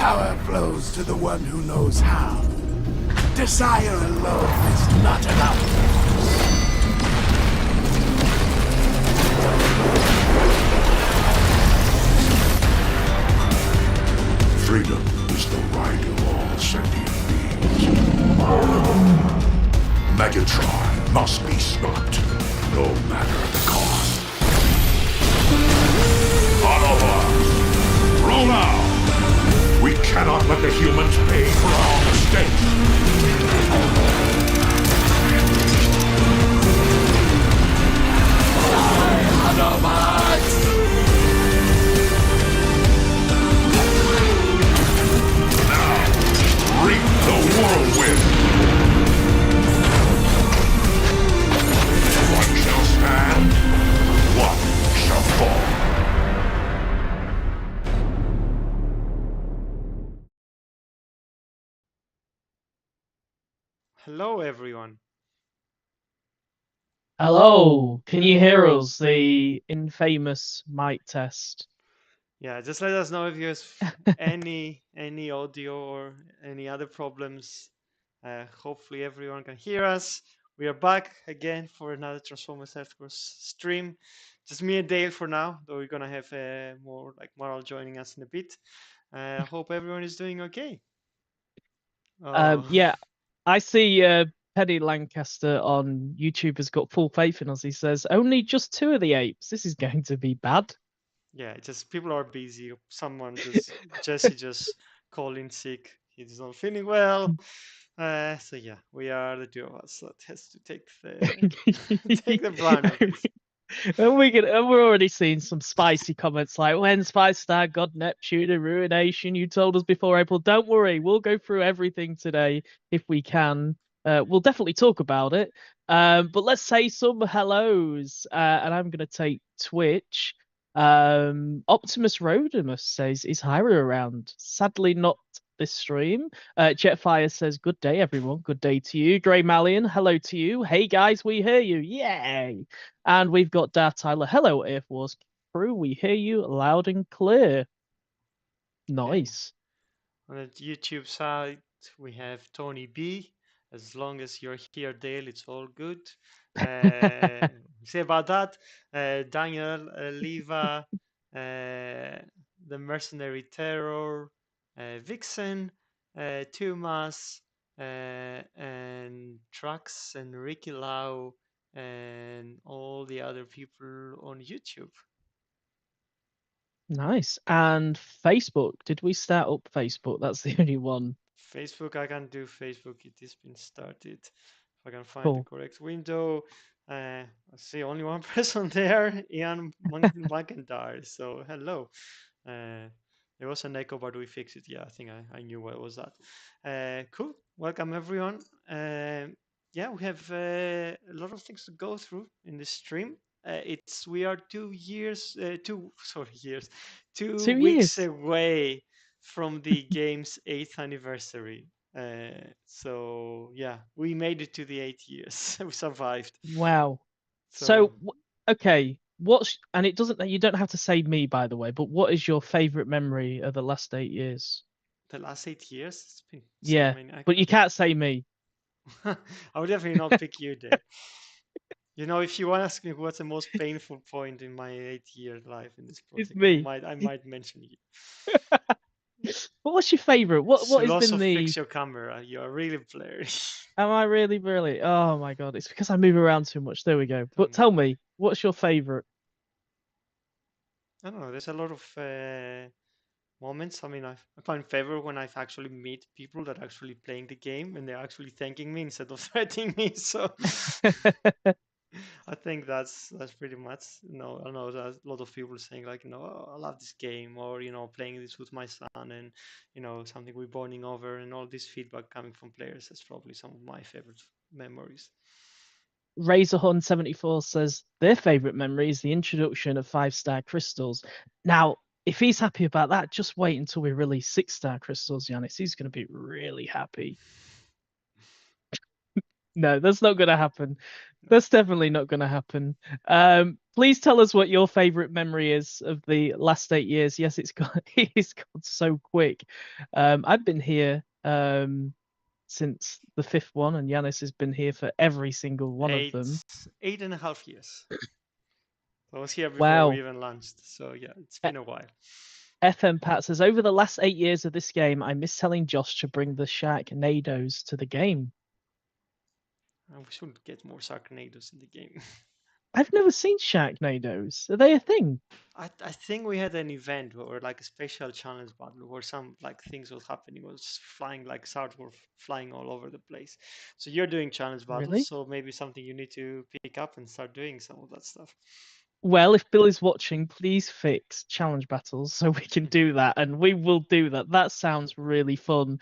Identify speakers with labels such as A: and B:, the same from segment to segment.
A: Power flows to the one who knows how. Desire alone is not enough. Freedom is the right of all sentient beings. Megatron must be stopped, no matter the cost. Autobots, roll out! We cannot let the humans pay for our mistakes. Autobots! Reap the whirlwind! One shall stand, one shall fall.
B: Hello, everyone.
C: Hello, can you hear us? The infamous mic test.
B: Yeah, just let us know if you have any audio or any other problems. Hopefully, everyone can hear us. We are back again for another Transformers Earthquake stream. Just me and Dale for now, though we're gonna have more like Marl joining us in a bit. Hope everyone is doing okay.
C: Yeah, I see Penny Lancaster on YouTube has got full faith in us. He says, only just 2 of the apes. This is going to be bad.
B: Yeah, just people are busy. Someone just Jesse just called in sick. He's not feeling well. So yeah, we are the two of us that has to take the take the brunt of this.
C: And we're already seeing some spicy comments like, when Spice Star, God, Neptune, and Ruination, you told us before April. Don't worry, we'll go through everything today if we can. We'll definitely talk about it. But let's say some hellos. And I'm going to take Twitch. Optimus Rodimus says, is Hyra around? Sadly, not this stream. Jetfire says, good day, everyone. Good day to you. Grey Malian, hello to you. Hey, guys, we hear you. Yay. And we've got Darth Tyler. Hello, Air Force crew. We hear you loud and clear. Nice.
B: On the YouTube side, we have Tony B. As long as you're here, Dale, it's all good. Say about that, Daniel, Leva, the Mercenary Terror, Vixen, Tumas, and Trax, and Ricky Lau, and all the other people on YouTube.
C: Nice. And Facebook. Did we start up Facebook? That's the only one.
B: Facebook, I can do Facebook. It has been started. If I can find
C: Cool.
B: the correct window. I see only one person there, Ian McIntyre. So hello. There was an echo, but we fixed it. Yeah, I think I knew what was that. Cool. Welcome everyone. Yeah, we have a lot of things to go through in this stream. We are 2 years, 2
C: 2
B: weeks
C: years.
B: away from the game's 8th anniversary. So yeah, we made it to the 8 years. We survived.
C: Wow. So okay. And it doesn't, you don't have to say me, by the way, but what is your favorite memory of the last 8 years?
B: The last 8 years? It's been
C: Yeah,
B: so many.
C: but you can't say me.
B: I would definitely not pick you there. You know, if you want to ask me what's the most painful point in my 8-year life in this project,
C: It's me.
B: I might mention you.
C: What's your favorite? What has
B: Loss
C: been
B: of
C: the?
B: fix your camera. You are really blurry.
C: Am I really, really? Oh my god! It's because I move around too much. There we go. But tell me, what's your favorite?
B: I don't know. There's a lot of moments. I mean, I find favor when I've actually meet people that are actually playing the game and they're actually thanking me instead of threatening me. So I think that's pretty much. I know there's a lot of people saying like, oh, I love this game, or playing this with my son, and something we're bonding over, and all this feedback coming from players. That's probably some of my favorite memories.
C: Razorhorn74 says their favorite memory is the introduction of 5-star crystals. Now, if he's happy about that, just wait until we release 6-star crystals, Yanis. He's going to be really happy. No, that's not going to happen. That's definitely not going to happen. Please tell us what your favorite memory is of the last 8 years. Yes, it's gone, it's gone so quick. I've been here since the fifth one, and Yanis has been here for every single one of them.
B: 8.5 years. I was here before
C: Wow.
B: we even launched, so yeah, it's been a while.
C: FM Pat says, over the last 8 years of this game, I miss telling Josh to bring the Sharknadoes to the game.
B: We should get more Sharknadoes in the game.
C: I've never seen Sharknadoes. Are they a thing?
B: I think we had an event or like a special challenge battle where some like things was happening, was flying like sharks were flying all over the place. So you're doing challenge battles,
C: Really?
B: so maybe something you need to pick up and start doing some of that stuff.
C: Well, if Bill is watching, please fix challenge battles so we can do that, and we will do that. That sounds really fun.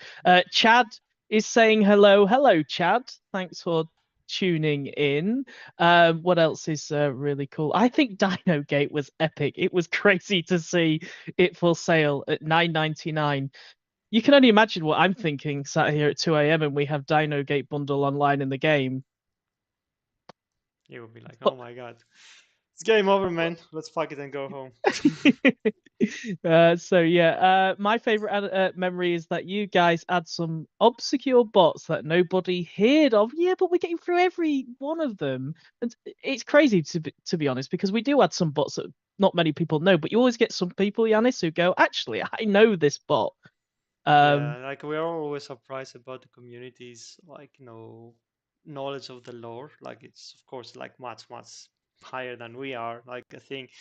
C: Chad is saying hello. Hello, Chad. Thanks for tuning in. What else is really cool? I think Dino Gate was epic. It was crazy to see it for sale at $9.99. You can only imagine what I'm thinking sat here at 2 a.m. and we have Dino Gate bundle online in the game.
B: You would be like, oh my god. It's game over, man. Let's fuck it and go home.
C: So yeah, my favorite memory is that you guys add some obscure bots that nobody heard of. Yeah, but we're getting through every one of them, and it's crazy to be honest, because we do add some bots that not many people know, but you always get some people, Yanis, who go, actually, I know this bot.
B: Yeah, like we're always surprised about the community's like knowledge of the lore. Like it's of course like much higher than we are. Like I think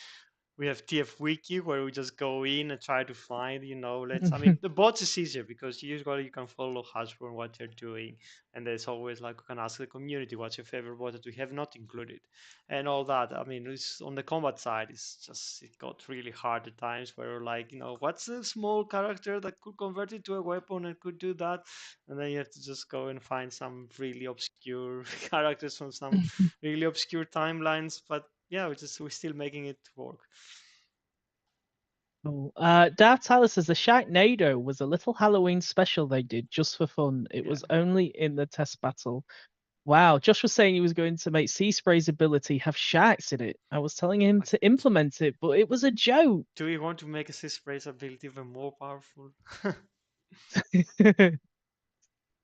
B: we have TF Wiki where we just go in and try to find, I mean, the bots is easier because usually you can follow Hasbro and what they're doing. And there's always like, you can ask the community, what's your favorite bot that we have not included and all that. I mean, it's on the combat side, it got really hard at times where we're like, what's a small character that could convert it to a weapon and could do that? And then you have to just go and find some really obscure characters from some really obscure timelines. But yeah, we're still making it work.
C: Cool. Darth Tyler says the Sharknado was a little Halloween special they did just for fun. It was only in the test battle. Wow, Josh was saying he was going to make Sea Spray's ability have sharks in it. I was telling him to implement it, but it was a joke.
B: Do we want to make a Sea Spray's ability even more powerful?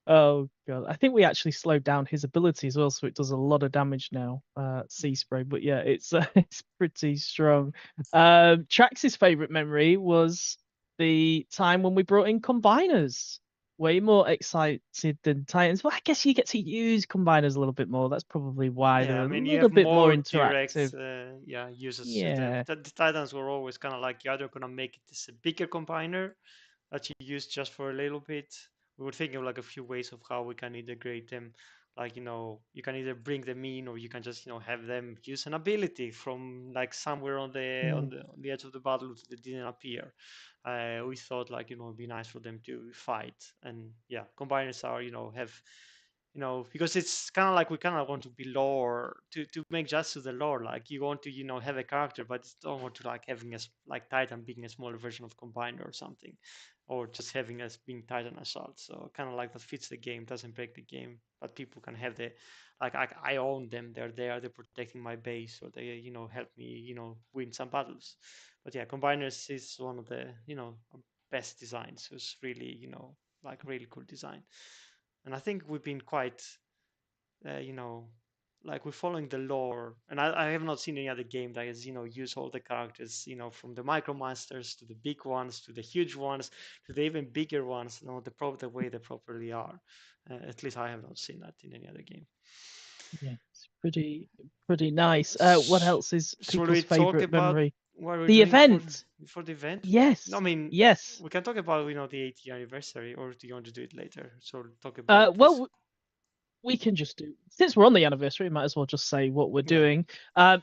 C: Oh god, I think we actually slowed down his ability as well, so it does a lot of damage now. Sea Spray, but yeah, it's it's pretty strong. Trax's favorite memory was the time when we brought in combiners. Way more excited than Titans. Well, I guess you get to use combiners a little bit more. That's probably why they're a little bit more interactive.
B: Direct, uses.
C: Yeah.
B: The Titans were always kind of like you're either gonna make it as a bigger combiner that you use just for a little bit. We were thinking of like a few ways of how we can integrate them. Like, you can either bring them in or you can just, have them use an ability from like somewhere on the edge of the battle that didn't appear. We thought like, it'd be nice for them to fight. And yeah, combiners are, because it's kind of like we kind of want to be lore to make justice to the lore. Like you want to, have a character, but you don't want to like having like Titan being a smaller version of Combiner or something, or just having us being Titan Assault. So kind of like that fits the game, doesn't break the game, but people can have I own them. They're there. They're protecting my base, or they help me win some battles. But yeah, Combiners is one of the best designs. It's really like really cool design. And I think we've been quite, like we're following the lore. And I have not seen any other game that has, use all the characters, from the micro monsters to the big ones to the huge ones to the even bigger ones, the way they properly are. At least I have not seen that in any other game.
C: Yeah, it's pretty nice. What else is people's favorite memory? The event.
B: For the event?
C: Yes.
B: I mean,
C: yes.
B: We can talk about the 80th anniversary, or do you want to do it later? So talk about.
C: Well, we can just do, since we're on the anniversary, might as well just say what we're doing.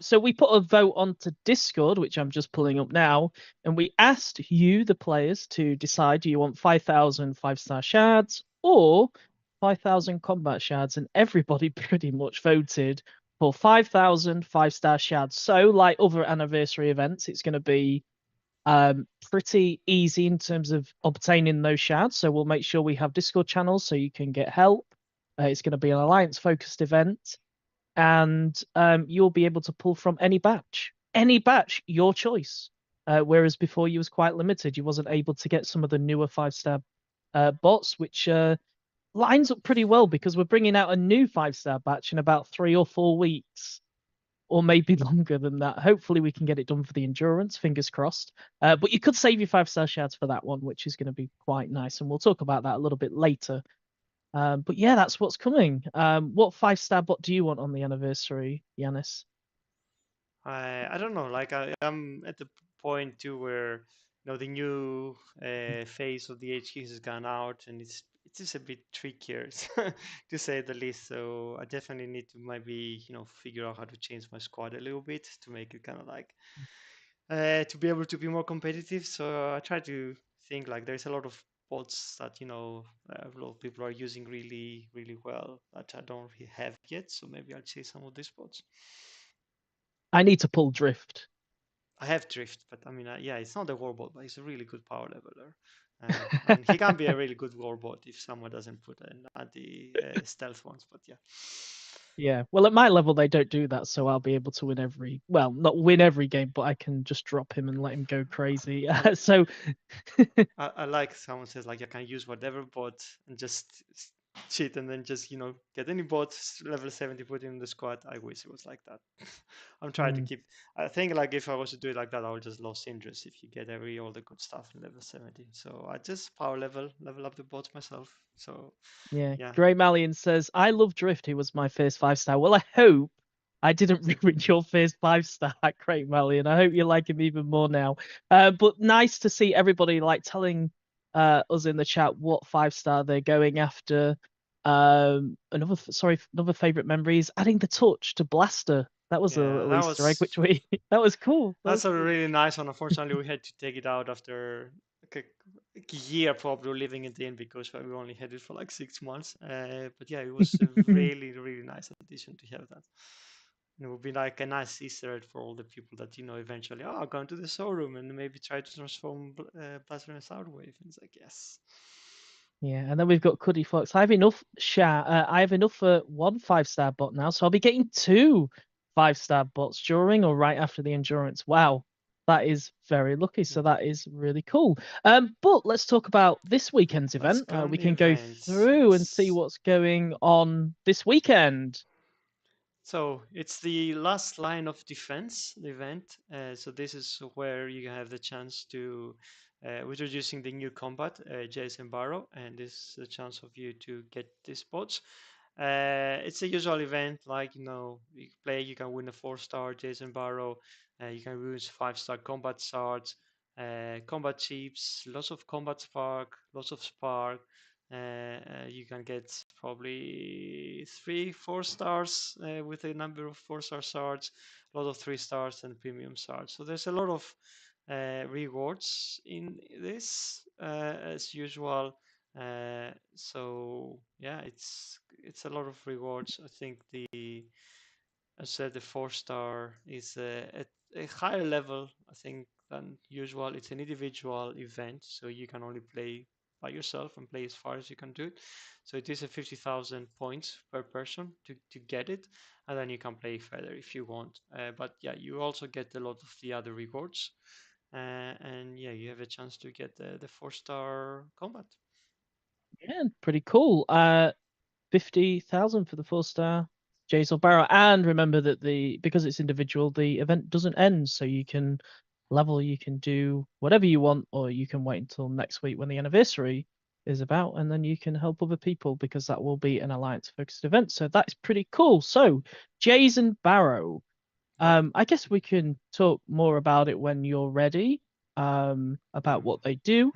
C: So we put a vote onto Discord, which I'm just pulling up now, and we asked you, the players, to decide: do you want 5,000 5-star shards or 5,000 combat shards? And everybody pretty much voted for 5,000 5-star shards. So, like other anniversary events, it's going to be pretty easy in terms of obtaining those shards. So we'll make sure we have Discord channels so you can get help. It's going to be an alliance focused event. and you'll be able to pull from any batch, your choice. Whereas before you was quite limited, you wasn't able to get some of the newer 5-star bots, which lines up pretty well because we're bringing out a new 5-star batch in about 3 or 4 weeks, or maybe longer than that. Hopefully we can get it done for the endurance, fingers crossed. But you could save your 5-star shards for that one, which is going to be quite nice, and we'll talk about that a little bit later. But yeah, that's what's coming. What 5-star bot do you want on the anniversary, Yanis?
B: I don't know. Like I'm at the point too where the new phase of the HQs has gone out, and it's just a bit trickier to say the least. So I definitely need to maybe figure out how to change my squad a little bit to make it kind of like to be able to be more competitive. So I try to think like there's a lot of bots that a lot of people are using really really well that I don't really have yet. So maybe I'll chase some of these bots.
C: I need to pull drift.
B: I have drift, but I mean, yeah, it's not a warbot, but he's a really good power leveler. I mean, he can be a really good warbot if someone doesn't put an anti stealth ones. But yeah,
C: Yeah, well, at my level, they don't do that, so I'll be able to not win every game, but I can just drop him and let him go crazy. So,
B: I like someone says like I can use whatever bot and just cheat and then just get any bot level 70, put him in the squad. I wish it was like that. I'm trying to keep. I think like if I was to do it like that, I would just lose interest if you get all the good stuff in level 70. So I just power level up the bots myself. So
C: yeah,
B: yeah.
C: Grey Malian says, I love Drift. He was my first 5-star. Well, I hope I didn't ruin your first 5-star, Grey Malian. I hope you like him even more now. But nice to see everybody like telling us in the chat what 5-star they're going after. Another favorite memory is adding the touch to Blaster. That was a little
B: that
C: Easter egg,
B: was
C: that was cool.
B: That's a really nice one. Unfortunately, we had to take it out after like a year probably living it in because we only had it for like 6 months. But yeah, it was a really, really nice addition to have that. And it would be like a nice Easter egg for all the people that eventually go into the showroom and maybe try to transform Blaster and Soundwave. And it's like yes.
C: Yeah, and then we've got Cuddy Fox. I have enough for one 5-star bot now, so I'll be getting 2 5-star bots during or right after the endurance. Wow, that is very lucky. So that is really cool. But let's talk about this weekend's event. We can go through and see what's going on this weekend.
B: So it's the last line of defense, the event. So this is where you have the chance to introducing the new combat, Jason Barrow, and this is the chance of you to get these spots. It's a usual event, like you play, you can win a 4-star Jason Barrow, you can use 5-star combat shards, combat chips, lots of combat spark, lots of spark. You can get probably 3-4 stars with a number of 4-star shards, a lot of 3 stars and premium shards. So there's a lot of rewards in this as usual. So yeah, it's a lot of rewards. I think I said the 4-star is at a higher level, I think, than usual. It's an individual event, so you can only play by yourself and play as far as you can do it. So it is a 50,000 points per person to get it, and then you can play further if you want. But yeah, you also get a lot of the other rewards, and yeah, you have a chance to get the 4-star combat.
C: Yeah, pretty cool. 50,000 for the 4-star Jason Barrow. And remember that because it's individual, the event doesn't end, so you can level, you can do whatever you want, or you can wait until next week when the anniversary is about, and then you can help other people because that will be an alliance focused event. So that's pretty cool. So Jason Barrow, I guess we can talk more about it when you're ready, about what they do.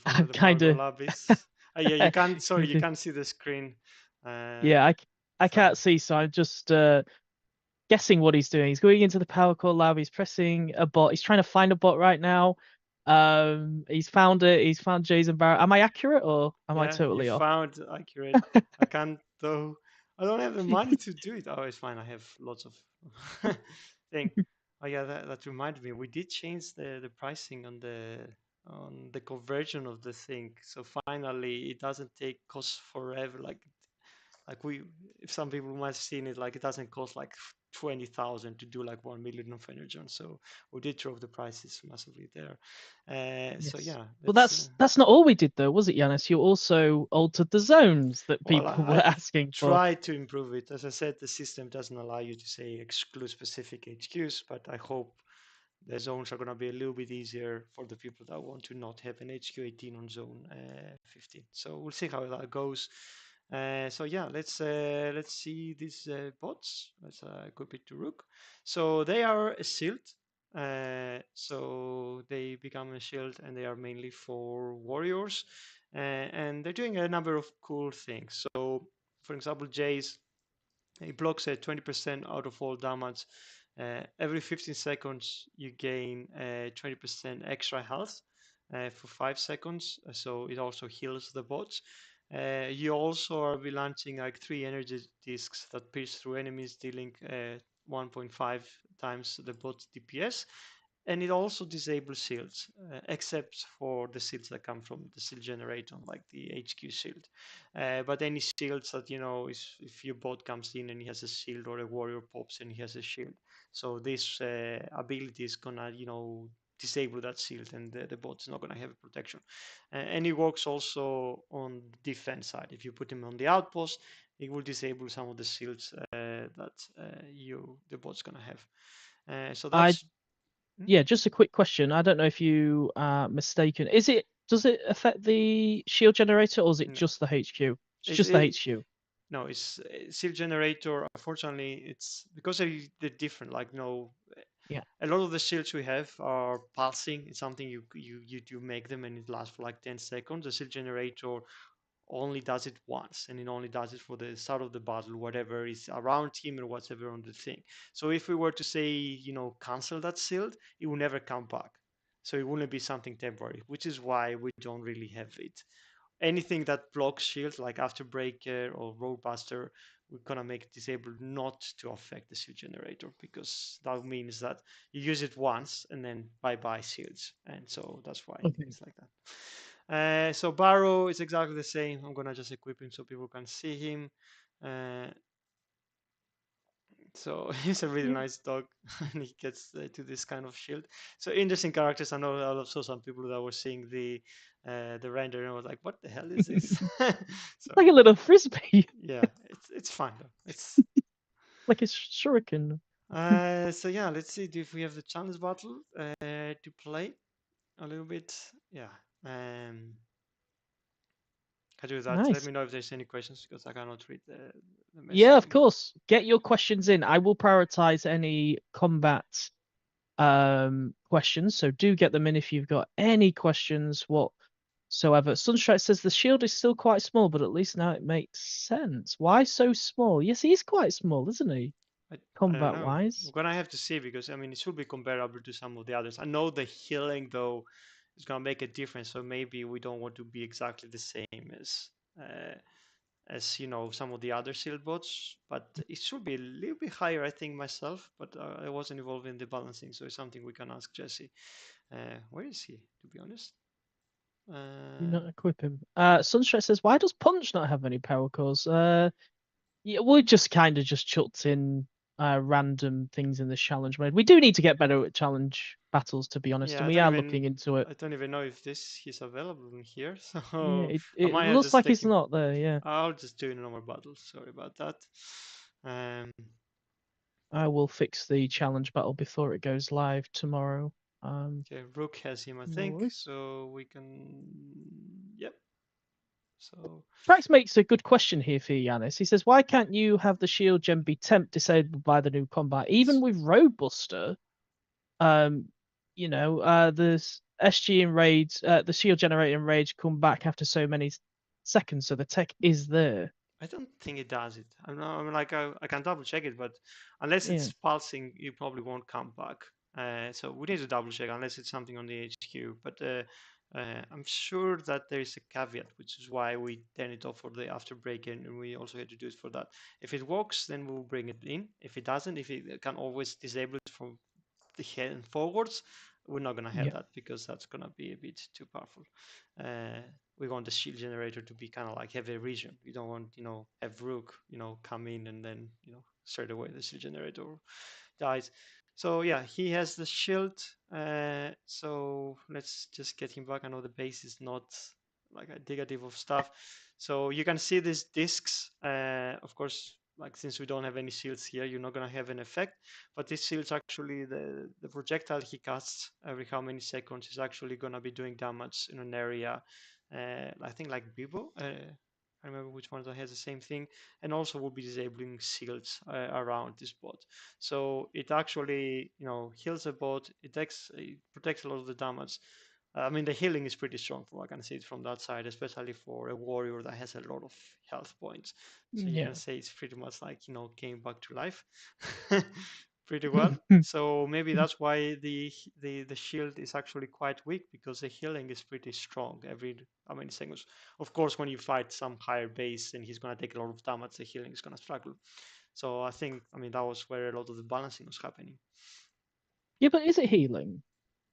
C: I'm kind of
B: yeah, you can't. Sorry, you can't see the screen.
C: Yeah, I can't see, so I'm just guessing what he's doing. He's going into the Power Core lab. He's pressing a bot. He's trying to find a bot right now. He's found it. He's found Jason Barrow. Am I accurate or am I totally off?
B: Found accurate. I can't though. I don't have the money to do it. Oh, it's fine. I have lots of thing. Oh yeah, that reminded me. We did change the pricing on the conversion of the thing. So finally, it doesn't cost forever. Like like if some people might have seen it, like it doesn't cost like 20,000 to do like 1 million of energon. So we did drop the prices massively there. So
C: Yes.
B: yeah,
C: Well,
B: that's
C: that's not all we did though, was it, Yanis? You also altered the zones that
B: well,
C: people were
B: I've
C: asking for.
B: tried to improve it. As I said, the system doesn't allow you to say exclude specific HQs, but I hope the zones are going to be a little bit easier for the people that want to not have an HQ 18 on zone 15. So we'll see how that goes. So yeah, let's see these bots. Let's equip it to Rook. So they are a shield. So they become a shield, and they are mainly for warriors. And they're doing a number of cool things. So, for example, Jace, he blocks at 20% out of all damage. Every 15 seconds, you gain 20% extra health for 5 seconds. So it also heals the bots. You also are be launching like 3 energy discs that pierce through enemies, dealing 1.5 times the bot's DPS. And it also disables shields, except for the shields that come from the shield generator, like the HQ shield. But any shields that, if your bot comes in and he has a shield, or a warrior pops and he has a shield. So this ability is gonna, disable that shield, and the bot's not gonna have protection. And it works also on the defense side. If you put him on the outpost, it will disable some of the shields that the bot's gonna have. So that's
C: Yeah, just a quick question. I don't know if you are mistaken. Does it affect the shield generator, or is it
B: No.
C: just the HQ? It's
B: It's-
C: just the
B: it-
C: HQ.
B: No, it's shield generator. Unfortunately, it's because they're different. Like,
C: Yeah.
B: a lot of the shields we have are pulsing. It's something you do make them, and it lasts for like 10 seconds. The shield generator only does it once, and it only does it for the start of the battle, whatever is around him or whatever on the thing. So if we were to say, cancel that shield, it will never come back. So it wouldn't be something temporary, which is why we don't really have it. Anything that blocks shield, like Afterbreaker or Roadbuster, we're gonna make it disabled not to affect the shield generator, because that means that you use it once and then bye shields, and so that's why
C: Okay.
B: it's like that. So Barrow is exactly the same. I'm gonna just equip him so people can see him. So he's a really
C: Yeah.
B: nice dog, and he gets to this kind of shield. So interesting characters. I know I also some people that were seeing the render and was like, "What the hell is this?" So
C: Like a little frisbee,
B: yeah, it's fun though. It's
C: like a shuriken.
B: so yeah. Let's see if we have the challenge battle to play a little bit. Yeah. I do that. Let
C: Nice.
B: me know if there's any questions, because I cannot read the message.
C: Yeah, of course. Get your questions in. I will prioritize any combat questions, so do get them in if you've got any questions whatsoever. Sunstrike says the shield is still quite small, but at least now it makes sense. Why so small? Yes, he's quite small, isn't he?
B: I don't
C: Combat
B: know.
C: wise.
B: I'm gonna have to see, because I mean it should be comparable to some of the others. I know the healing though is gonna make a difference, so maybe we don't want to be exactly the same as some of the other shield bots, but it should be a little bit higher, I think myself. But I wasn't involved in the balancing, so it's something we can ask Jesse. Where is he? To be honest.
C: Do not equip him. Sunstrike says, why does Punch not have any power cores? Yeah, we just kind of just chucked in random things in the challenge mode. We do need to get better at challenge battles, to be honest,
B: Yeah,
C: and
B: I
C: we
B: don't
C: are
B: even-
C: looking into it.
B: I don't even know if he's available in here. So
C: Yeah,
B: I
C: it
B: might have
C: looks
B: just
C: like it's
B: taken-
C: not there. Yeah,
B: I'll just do a normal battle. Sorry about that.
C: I will fix the challenge battle before it goes live tomorrow.
B: Okay, Rook has him, I
C: No
B: think,
C: worries.
B: so we can. Yep. So
C: Trax makes a good question here for you, Yanis. He says, why can't you have the shield gem be temp disabled by the new combat? Even with Roadbuster, the SG in raids, the shield generator in rage come back after so many seconds, so the tech is there.
B: I don't think it does it. I can double check it, but unless it's pulsing, you probably won't come back. So we need to double check, unless it's something on the HQ. But I'm sure that there is a caveat, which is why we turn it off for the after break, and we also had to do it for that. If it works, then we'll bring it in. If it doesn't, if it can always disable it from the head and forwards, we're not gonna have that, because that's gonna be a bit too powerful. we want the shield generator to be kind of like have a region. We don't want, have Rook, come in and then, straight away the shield generator dies. So yeah, he has the shield. So let's just get him back. I know the base is not like a negative of stuff. So you can see these discs. Of course, like since we don't have any shields here, you're not gonna have an effect. But this shield's actually the projectile he casts every how many seconds is actually gonna be doing damage in an area. I think like Bibo. I remember which one that has the same thing, and also will be disabling shields around this bot. So it actually, heals the bot. It protects a lot of the damage. I mean, the healing is pretty strong from what I can see it from that side, especially for a warrior that has a lot of health points. So you
C: Yeah.
B: can say it's pretty much like, came back to life pretty well. So maybe that's why the shield is actually quite weak, because the healing is pretty strong every how many seconds. Of course, when you fight some higher base and he's going to take a lot of damage, the healing is going to struggle. So I mean, that was where a lot of the balancing was happening.
C: Yeah, but is it healing?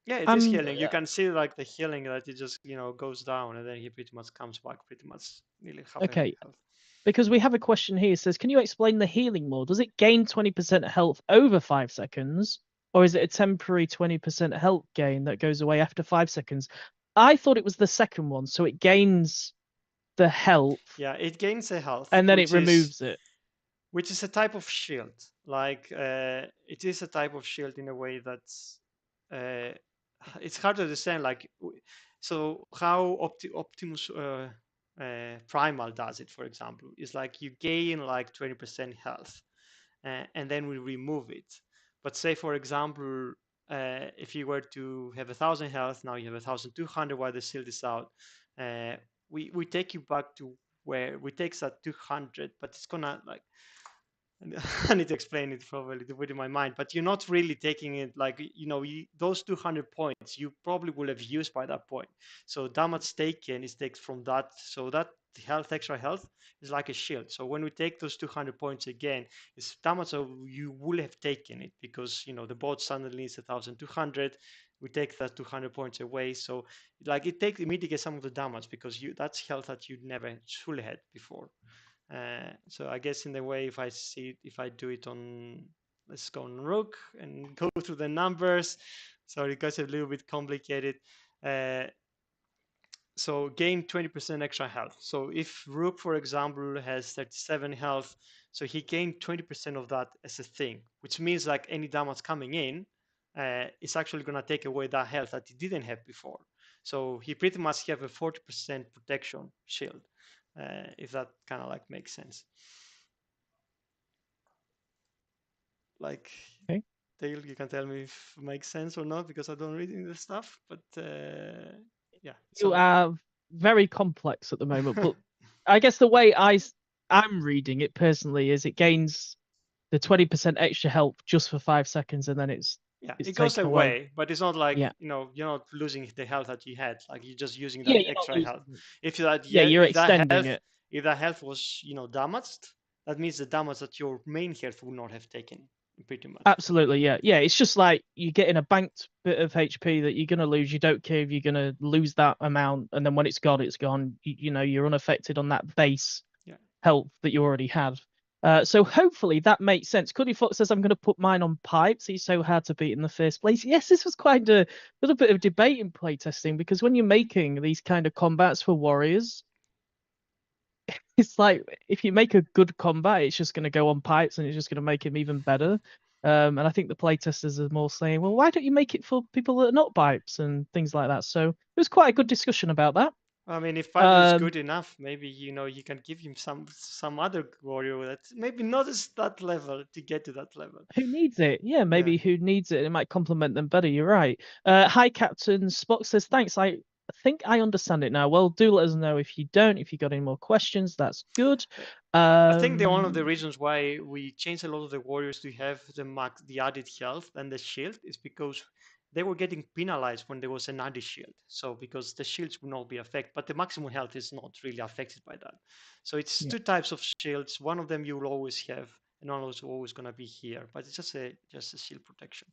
B: Yeah, it is healing. You can see like the healing that it just, goes down and then he pretty much comes back pretty much nearly half
C: Okay.
B: health.
C: Because we have a question here. It says, can you explain the healing more? Does it gain 20% health over 5 seconds? Or is it a temporary 20% health gain that goes away after 5 seconds? I thought it was the second one. So it gains the health.
B: Yeah, it gains the health.
C: And then it removes it.
B: Which is a type of shield. Like, it is a type of shield in a way that's... it's hard to understand. Like, so how Optimus Primal does it, for example, is like you gain like 20% health, and then we remove it. But say, for example, if you were to have 1,000 health, now you have 1,200 while the shield is out. We take you back to where we take that 200, but it's gonna like... I need to explain it probably within my mind, but you're not really taking it like, those 200 points you probably will have used by that point. So damage taken is taken from that. So that extra health is like a shield. So when we take those 200 points again, it's damage you will have taken it, because, the bot suddenly needs 1,200. We take that 200 points away. So like it mitigates some of the damage, because that's health that you never truly had before. So I guess in the way, if I do it on, let's go on Rook and go through the numbers. Sorry, it gets a little bit complicated. So gain 20% extra health. So if Rook, for example, has 37 health, so he gained 20% of that as a thing, which means like any damage coming in, it's actually going to take away that health that he didn't have before. So he pretty much have a 40% protection shield. If that kind of like makes sense. Like,
C: okay.
B: Dale, you can tell me if it makes sense or not, because I don't read the stuff. But yeah,
C: you are very complex at the moment. But I guess the way I'm reading it personally is it gains the 20% extra health just for 5 seconds, and then it's
B: it goes away. But it's not like you're not losing the health that you had. Like you're just using that extra health. If that
C: you're extending it.
B: If that health was damaged, that means the damage that your main health would not have taken, pretty much.
C: Absolutely, yeah. It's just like you're getting a banked bit of HP that you're gonna lose. You don't care if you're gonna lose that amount, and then when it's gone, it's gone. You're unaffected on that base health that you already had. So hopefully that makes sense. Cuddy Fox says, I'm going to put mine on pipes. He's so hard to beat in the first place. Yes, this was quite a little bit of debate in playtesting, because when you're making these kind of combats for warriors, it's like if you make a good combat, it's just going to go on pipes and it's just going to make him even better. And I think the playtesters are more saying, well, why don't you make it for people that are not pipes and things like that? So it was quite a good discussion about that.
B: I mean, if Piper is good enough, maybe you can give him some other warrior that's maybe not at that level to get to that level.
C: Who needs it? Yeah, maybe who needs it. It might complement them better. You're right. Hi, Captain Spock says, thanks. I think I understand it now. Well, do let us know if you don't. If you got any more questions, that's good.
B: I think one of the reasons why we changed a lot of the warriors to have the added health and the shield is because they were getting penalized when there was an added shield. So because the shields will not be affected, but the maximum health is not really affected by that. So it's two types of shields. One of them you will always have, and one is always going to be here, but it's just a shield protection.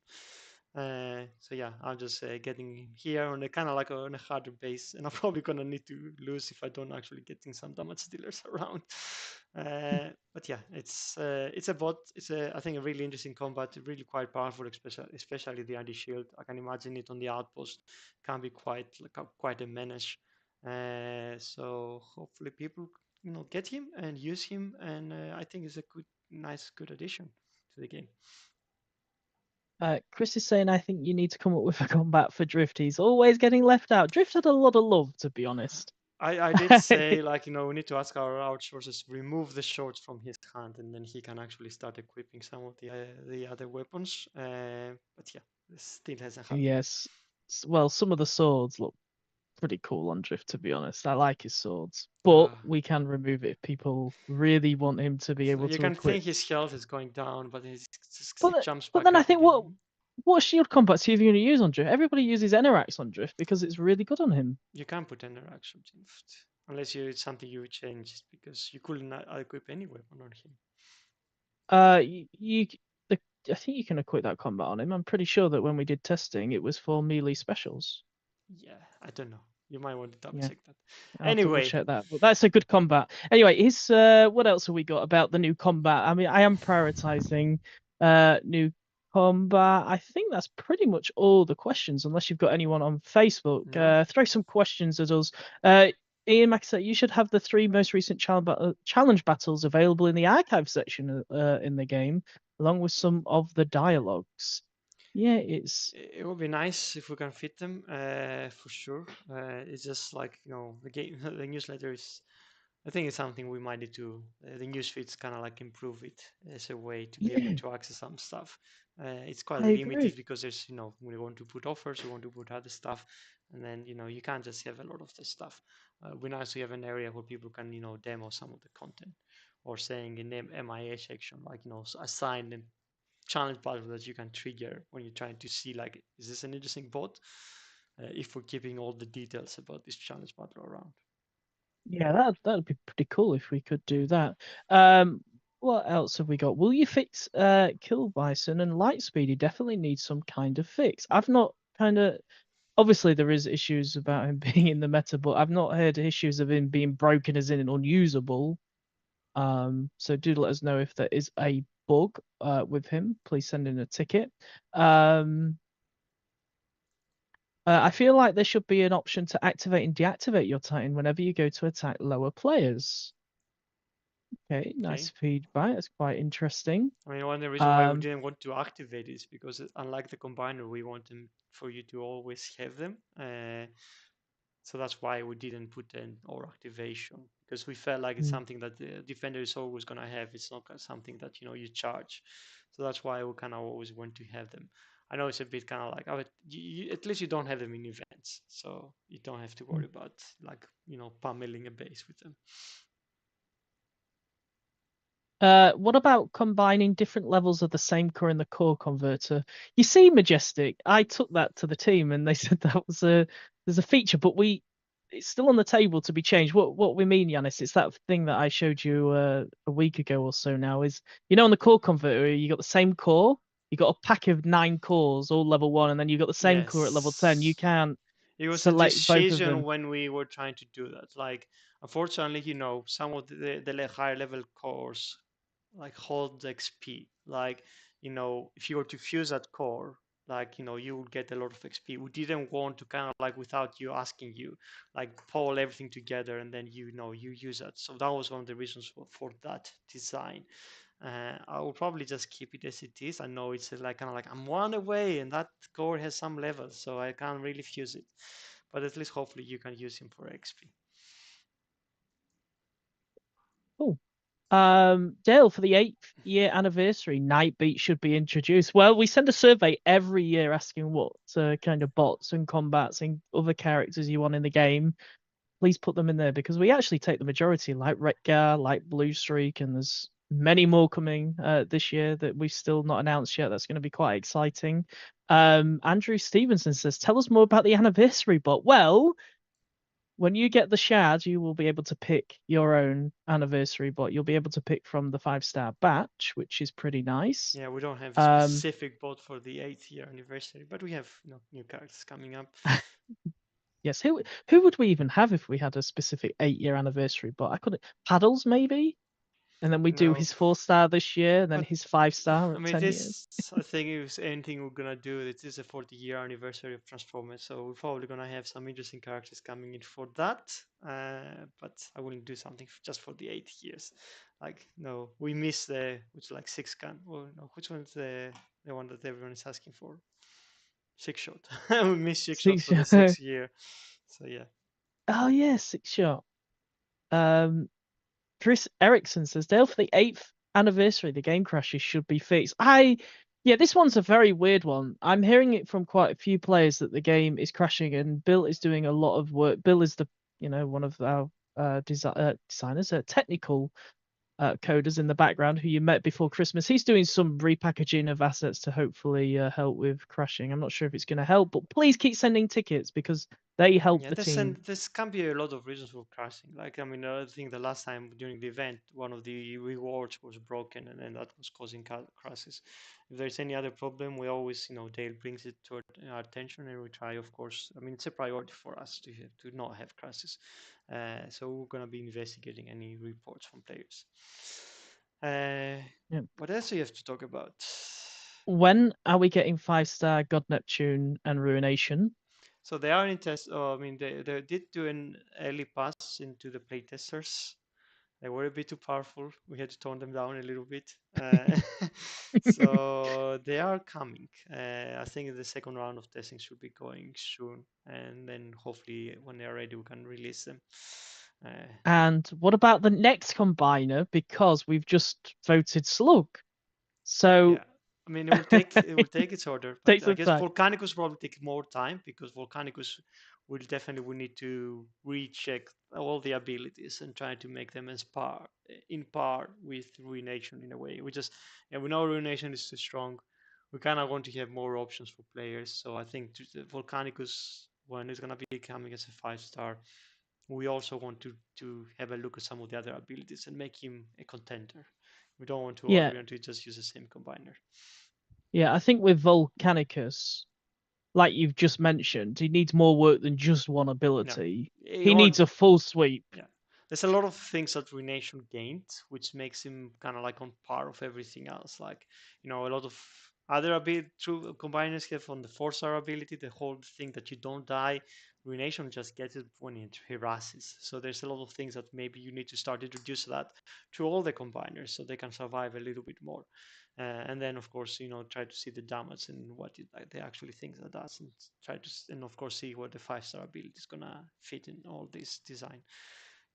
B: So yeah, I'm just getting here on a kind of like on a harder base, and I'm probably gonna need to lose if I don't actually getting some damage dealers around. But yeah, it's a bot. It's I think a really interesting combat, really quite powerful, especially the anti-shield. I can imagine it on the outpost can be quite a menace. So hopefully people get him and use him, and I think it's a good addition to the game.
C: Chris is saying, I think you need to come up with a combat for Drift. He's always getting left out. Drift had a lot of love, to be honest.
B: I did say, like, we need to ask our outsourcers to remove the swords from his hand, and then he can actually start equipping some of the other weapons. But yeah, this still hasn't happened.
C: Yes. Well, some of the swords look pretty cool on Drift, to be honest. I like his swords, but we can remove it if people really want him to be able
B: You
C: to
B: can
C: equip.
B: think his health is going down, but he jumps back.
C: But then I
B: up
C: think
B: again.
C: what shield combats are you going to use on Drift? Everybody uses Enerax on Drift because it's really good on him.
B: You can't put Enerax on Drift unless it's something you change, because you couldn't equip any weapon on him.
C: I think you can equip that combat on him. I'm pretty sure that when we did testing, it was for melee specials.
B: Yeah, I don't know. You might want to double
C: Yeah.
B: check that.
C: I'll
B: Anyway,
C: double check that. But that's a good combat. Anyway, what else have we got about the new combat? I mean, I am prioritizing new combat. I think that's pretty much all the questions, unless you've got anyone on Facebook.
B: No.
C: Throw some questions at us. Ian Mackey, you should have the 3 most recent challenge battles available in the archive section in the game, along with some of the dialogues. Yeah, it
B: would be nice if we can fit them, for sure. It's just like, the game, the newsletter is, I think it's something we might need to, the news feeds kind of like improve it as a way to be able to access some stuff. It's quite limited because there's, we want to put offers, we want to put other stuff, and then, you can't just have a lot of this stuff. It'd be nice to have an area where people can, demo some of the content, or saying in the MIA section, like, assign a challenge battle that you can trigger when you're trying to see, like, is this an interesting bot? If we're keeping all the details about this challenge battle around.
C: Yeah, that'd be pretty cool if we could do that. What else have we got? Will you fix Kill Bison and Lightspeed? He definitely needs some kind of fix. I've not obviously there is issues about him being in the meta, but I've not heard issues of him being broken as in unusable. So do let us know if there is a bug with him. Please send in a ticket. I feel like there should be an option to activate and deactivate your Titan whenever you go to attack lower players. Okay, nice feedback. That's quite interesting.
B: I mean, one of the reasons why we didn't want to activate is because, unlike the combiner, we want them for you to always have them. So that's why we didn't put an or activation, because we felt like it's something that the defender is always going to have. It's not something that you charge. So that's why we kind of always want to have them. I know it's a bit kind of like, at least you don't have them in events, so you don't have to worry about, like, pummeling a base with them.
C: What about combining different levels of the same core in the core converter? You see, Majestic, I took that to the team and they said that was there's a feature, but it's still on the table to be changed. What we mean, Yanis, it's that thing that I showed you a week ago or so now, is, on the core converter, you got the same core, you got a pack of 9 cores, all level 1, and then you got the same core at level 10. You can't
B: It was
C: select
B: a
C: both of
B: decision
C: them.
B: when we were trying to do that. Like, unfortunately, some of the higher level cores, like, hold XP. Like, if you were to fuse that core, like, you would get a lot of XP. We didn't want to kind of, like, without you asking you, like, pull everything together and then you use that. So that was one of the reasons for that design. I will probably just keep it as it is. I know it's like kind of like I'm 1 away and that core has some levels, so I can't really fuse it. But at least hopefully you can use him for XP.
C: Cool. Dale, for the 8th year anniversary, Nightbeat should be introduced. Well, we send a survey every year asking what kind of bots and combats and other characters you want in the game. Please put them in there, because we actually take the majority, like Retgar, like Blue Streak, and there's many more coming this year that we've still not announced yet. That's going to be quite exciting. Andrew Stevenson says, tell us more about the anniversary bot. Well, when you get the shard, you will be able to pick your own anniversary bot. You'll be able to pick from the 5-star batch, which is pretty nice.
B: Yeah, we don't have a
C: Um,
B: specific bot for the 8th year anniversary, but we have new characters coming up.
C: yes, who would we even have if we had a specific 8-year anniversary bot? I couldn't. Paddles maybe, and then we do
B: No,
C: his 4-star this year, and then
B: but
C: his 5-star
B: I
C: at
B: mean,
C: 10 years.
B: I think if anything we're gonna do, it is a 40-year anniversary of Transformers, so we're probably gonna have some interesting characters coming in for that. But I wouldn't do something just for the 8 years. Like, no, we miss the which like six gun. Or no, which one's the one that everyone is asking for? Six shot. We miss six shot for the 6th year. So yeah.
C: Oh yeah, 6-shot. Chris Erickson says, Dale, for the 8th anniversary, the game crashes should be fixed. Yeah, this one's a very weird one. I'm hearing it from quite a few players that the game is crashing, and Bill is doing a lot of work. Bill is the, one of our designers, technical coders in the background who you met before Christmas. He's doing some repackaging of assets to hopefully help with crashing. I'm not sure if it's going to help, but please keep sending tickets because they help
B: Yeah,
C: the team.
B: this can be a lot of reasons for crashing. Like, I mean, I think the last time during the event, one of the rewards was broken, and then that was causing crashes. If there's any other problem, we always, Dale brings it to our attention, and we try, of course. I mean, it's a priority for us to not have crashes. So we're gonna be investigating any reports from players.
C: Yeah.
B: What else do you have to talk about?
C: When are we getting 5-star God Neptune and Ruination?
B: So they are in test. I mean, they did do an early pass into the playtesters. They were a bit too powerful. We had to tone them down a little bit. So they are coming. I think the second round of testing should be going soon, and then hopefully when they are ready, we can release them.
C: And what about the next combiner? Because we've just voted Slug. So
B: yeah. I mean, it will take its order. But I guess
C: time.
B: Volcanicus probably take more time because Volcanicus will definitely need to recheck all the abilities and try to make them in par with Ruination in a way. We know Ruination is too strong. We kind of want to have more options for players. So I think Volcanicus, when it's gonna be coming as a 5-star, we also want to have a look at some of the other abilities and make him a contender. We don't want to want to just use the same combiner.
C: Yeah, I think with Volcanicus, like you've just mentioned, he needs more work than just one ability.
B: Yeah.
C: He needs a full sweep.
B: Yeah. There's a lot of things that Ruination gained, which makes him kind of like on par of everything else. Like, a lot of other true combiners have on the 4-star ability, the whole thing that you don't die. Ruination just gets it when it harasses. So there's a lot of things that maybe you need to start introduce that to all the combiners so they can survive a little bit more. And then, of course, try to see the damage and what they actually think that does, and try to, and of course, see what the 5-star ability is gonna fit in all this design.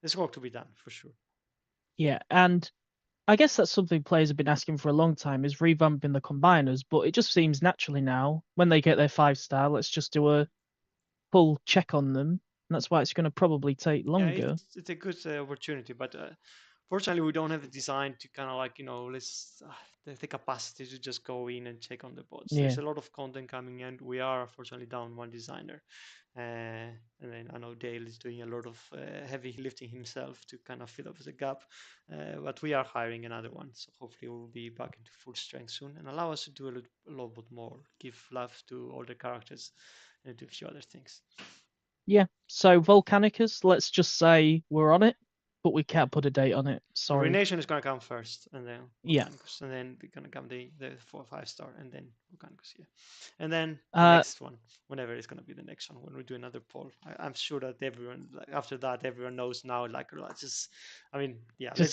B: There's work to be done for sure.
C: Yeah, and I guess that's something players have been asking for a long time, is revamping the combiners, but it just seems naturally now, when they get their 5-star, let's just do a full check on them. And that's why it's going to probably take longer.
B: Yeah, it's a good opportunity, but fortunately, we don't have the design to kind of like, the capacity to just go in and check on the bots. There's a lot of content coming in. We are fortunately down one designer. And then I know Dale is doing a lot of heavy lifting himself to kind of fill up the gap. But we are hiring another one. So hopefully we'll be back into full strength soon and allow us to do a lot bit more, give love to all the characters and do a few other things.
C: Yeah, so Volcanicus, let's just say we're on it, but we can't put a date on it. Sorry.
B: Ruination is going to come first, and then
C: Volcanicus,
B: and then we're going to come the 4-5-star, and then Volcanicus, and then the next one, whenever it's going to be the next one, when we do another poll. I'm sure that everyone, after that, everyone knows now, let's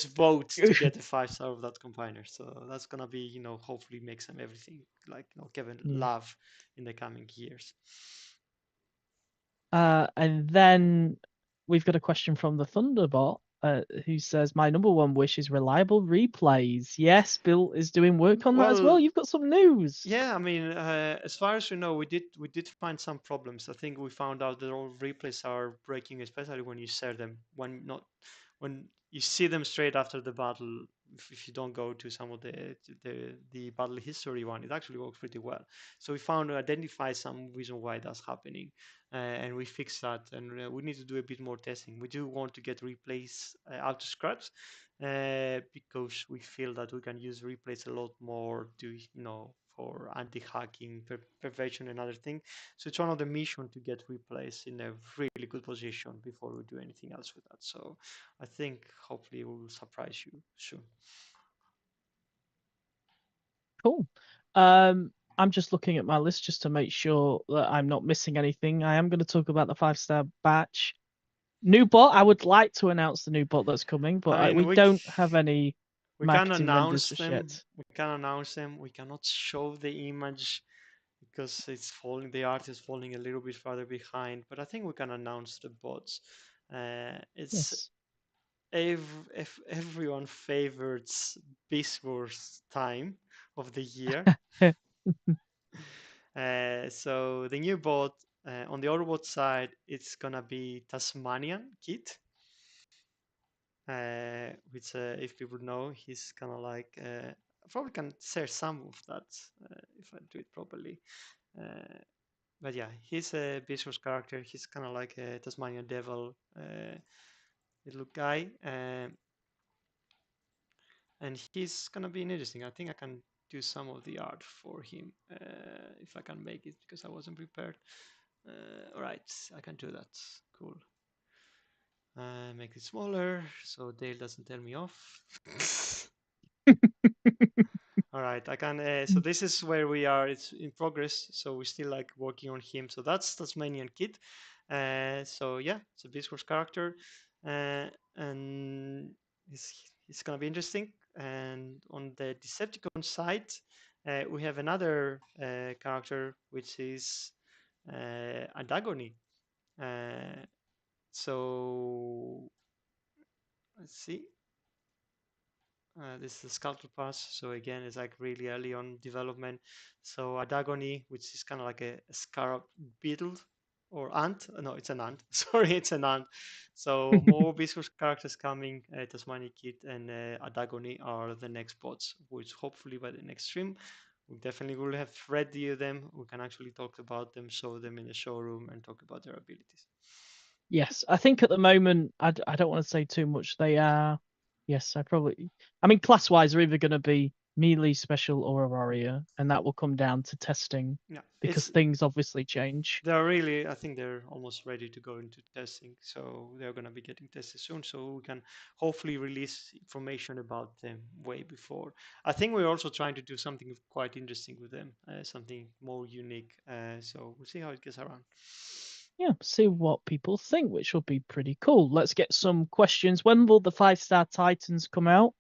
B: vote to get the 5-star of that combiner. So that's going to be, hopefully make some everything, given love in the coming years.
C: And then we've got a question from the Thunderbot who says, my number one wish is reliable replays. Yes, Bill is doing work on that as well. You've got some news.
B: Yeah, I mean, as far as we know, we did find some problems. I think we found out that all replays are breaking, especially when you share them. When you see them straight after the battle, if you don't go to some of the battle history one, it actually works pretty well. So we found to identify some reason why that's happening, and we fixed that. And we need to do a bit more testing. We do want to get replays out to scratch, because we feel that we can use replays a lot more to for anti-hacking, perversion, and other things. So it's one of the mission to get replays in a really good position before we do anything else with that. So I think hopefully it will surprise you soon.
C: Cool. I'm just looking at my list just to make sure that I'm not missing anything. I am going to talk about the 5-star batch. New bot. I would like to announce the new bot that's coming, but we don't have any
B: we can
C: marketing renders
B: announce
C: just
B: them.
C: yet.
B: We can announce them. We cannot show the image because it's falling. The art is falling a little bit further behind. But I think we can announce the bots. It's
C: Yes.
B: if everyone favors Beastwars time of the year. So the new bot on the Autobot side, it's gonna be Tasmanian Kit, which if people know, he's kind of like I probably can share some of that if I do it properly. But yeah, he's a Beastwars character. He's kind of like a Tasmanian devil little guy. And he's gonna be interesting. I think I can do some of the art for him if I can make it because I wasn't prepared. All right, I can do that. Cool. Make it smaller so Dale doesn't tell me off. All right, I can. So this is where we are. It's in progress. So we're still like working on him. So that's Tasmanian Kid. So yeah, it's a Beastwars character, and it's gonna be interesting. And on the Decepticon side, we have another character which is Antagony. So let's see. This is Sculptor Pass, so again, it's like really early on development. So Adagony, which is kind of like a scarab beetle or ant. No, it's an ant. Sorry, it's an ant. So more Beastwars characters coming. Tasmanian Kid and Adagony are the next bots, which hopefully by the next stream, we definitely will have ready them. We can actually talk about them, show them in the showroom, and talk about their abilities.
C: Yes, I think at the moment, I don't want to say too much. They are, yes, I mean, class-wise, they're either going to be melee, special, or a warrior, and that will come down to testing
B: Yeah,
C: because things obviously change.
B: they're really, I think they're almost ready to go into testing. So they're going to be getting tested soon. So we can hopefully release information about them way before. I think we're also trying to do something quite interesting with them, something more unique. So we'll see how it gets around.
C: Yeah, see what people think, which will be pretty cool. Let's get some questions. When will the 5-star Titans come out?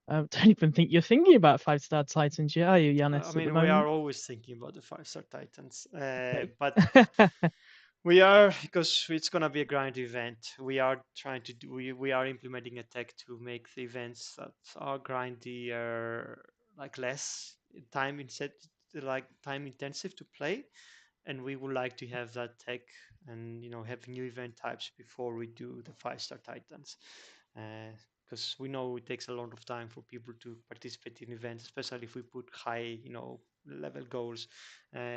C: I don't even think you're thinking about 5-star Titans yet, are you, Yanis?
B: I mean, we are always thinking about the 5-star Titans, but we are, because it's going to be a grind event. We are trying to do, we are implementing a tech to make the events that are grindy like less time intensive to play, and we would like to have that tech and have new event types before we do the 5-star Titans. Because we know it takes a lot of time for people to participate in events, especially if we put high, level goals.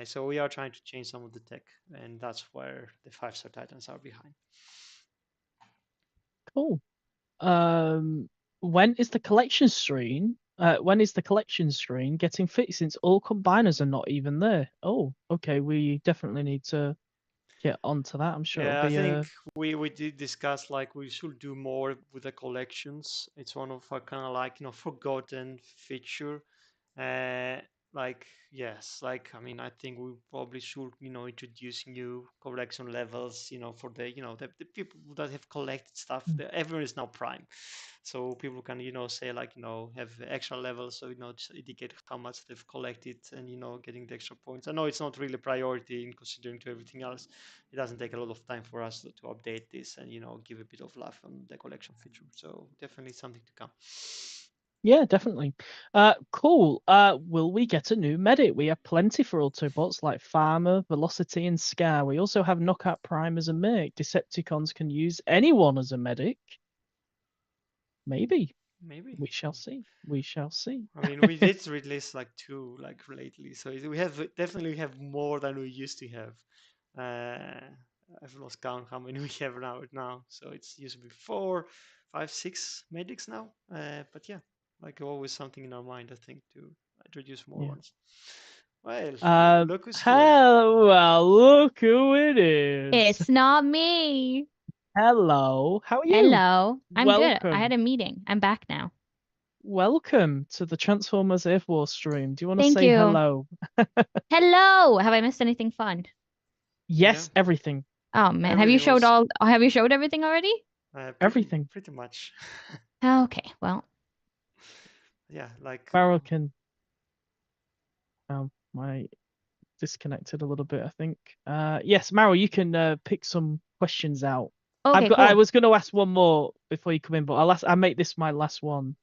B: So we are trying to change some of the tech, and that's where the 5-star Titans are behind.
C: Cool. When is the collection stream? When is the collection stream getting fixed since all combiners are not even there? Oh, okay. We definitely need to get onto that. I'm sure
B: Yeah,
C: it'll be
B: I think we did discuss like we should do more with the collections. It's one of our kind of like forgotten feature. Like yes, like I mean I think we probably should introduce new collection levels for the the people that have collected stuff. Everyone is now Prime, so people can say like have extra levels, so to indicate how much they've collected and getting the extra points. I know it's not really a priority in considering to everything else. It doesn't take a lot of time for us to update this and give a bit of love on the collection feature. So definitely something to come.
C: Yeah, definitely. Cool. Will we get a new medic? We have plenty for Autobots like Farmer, Velocity, and Scar. We also have Knockout Prime as a medic. Decepticons can use anyone as a medic. Maybe.
B: Maybe.
C: We shall see. We shall see.
B: I mean, we did release like 2 like lately, so we have definitely have more than we used to have. I've lost count how many we have now. So it's used to be 4, 5, 6 medics now. But yeah, like always something in our mind, I think, to introduce more
C: Yeah.
B: ones. Well,
C: Um,
B: look who's here.
C: well, look who it is.
D: It's not me.
C: Hello. How are you?
D: Hello. I'm good. I
C: Welcome.
D: had a meeting. I'm back now.
C: Welcome to the Transformers Earth War stream. Do you want to
D: Thank
C: say
D: you.
C: hello?
D: Hello. Have I missed anything fun?
C: Yes, everything.
D: Oh man, have you
B: Everything
D: showed
B: was-
D: have you showed everything already?
C: Everything.
B: Pretty much.
D: Okay, well,
B: Yeah, like
C: Farrell can. My disconnected a little bit, I think. Yes, Meryl, you can pick some questions out.
D: okay,
C: I
D: cool.
C: was going to ask one more before you come in, but I'll make this my last one.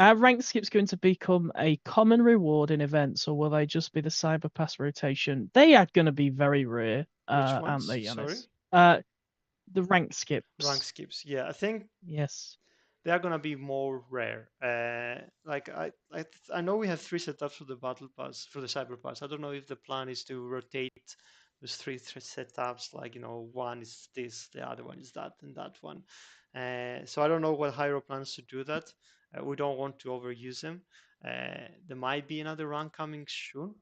C: Are rank skips going to become a common reward in events, or will they just be the cyber pass rotation? They are going to be very rare, aren't
B: ones?
C: they,
B: Sorry?
C: Giannis? The rank skips.
B: Rank skips. Yeah, I think
C: Yes.
B: they are gonna be more rare. Like I know we have 3 setups for the battle pass for the cyber pass. I don't know if the plan is to rotate those 3 setups. Like one is this, the other one is that, and that one. So I don't know what Hyro plans to do that. We don't want to overuse them. There might be another run coming soon.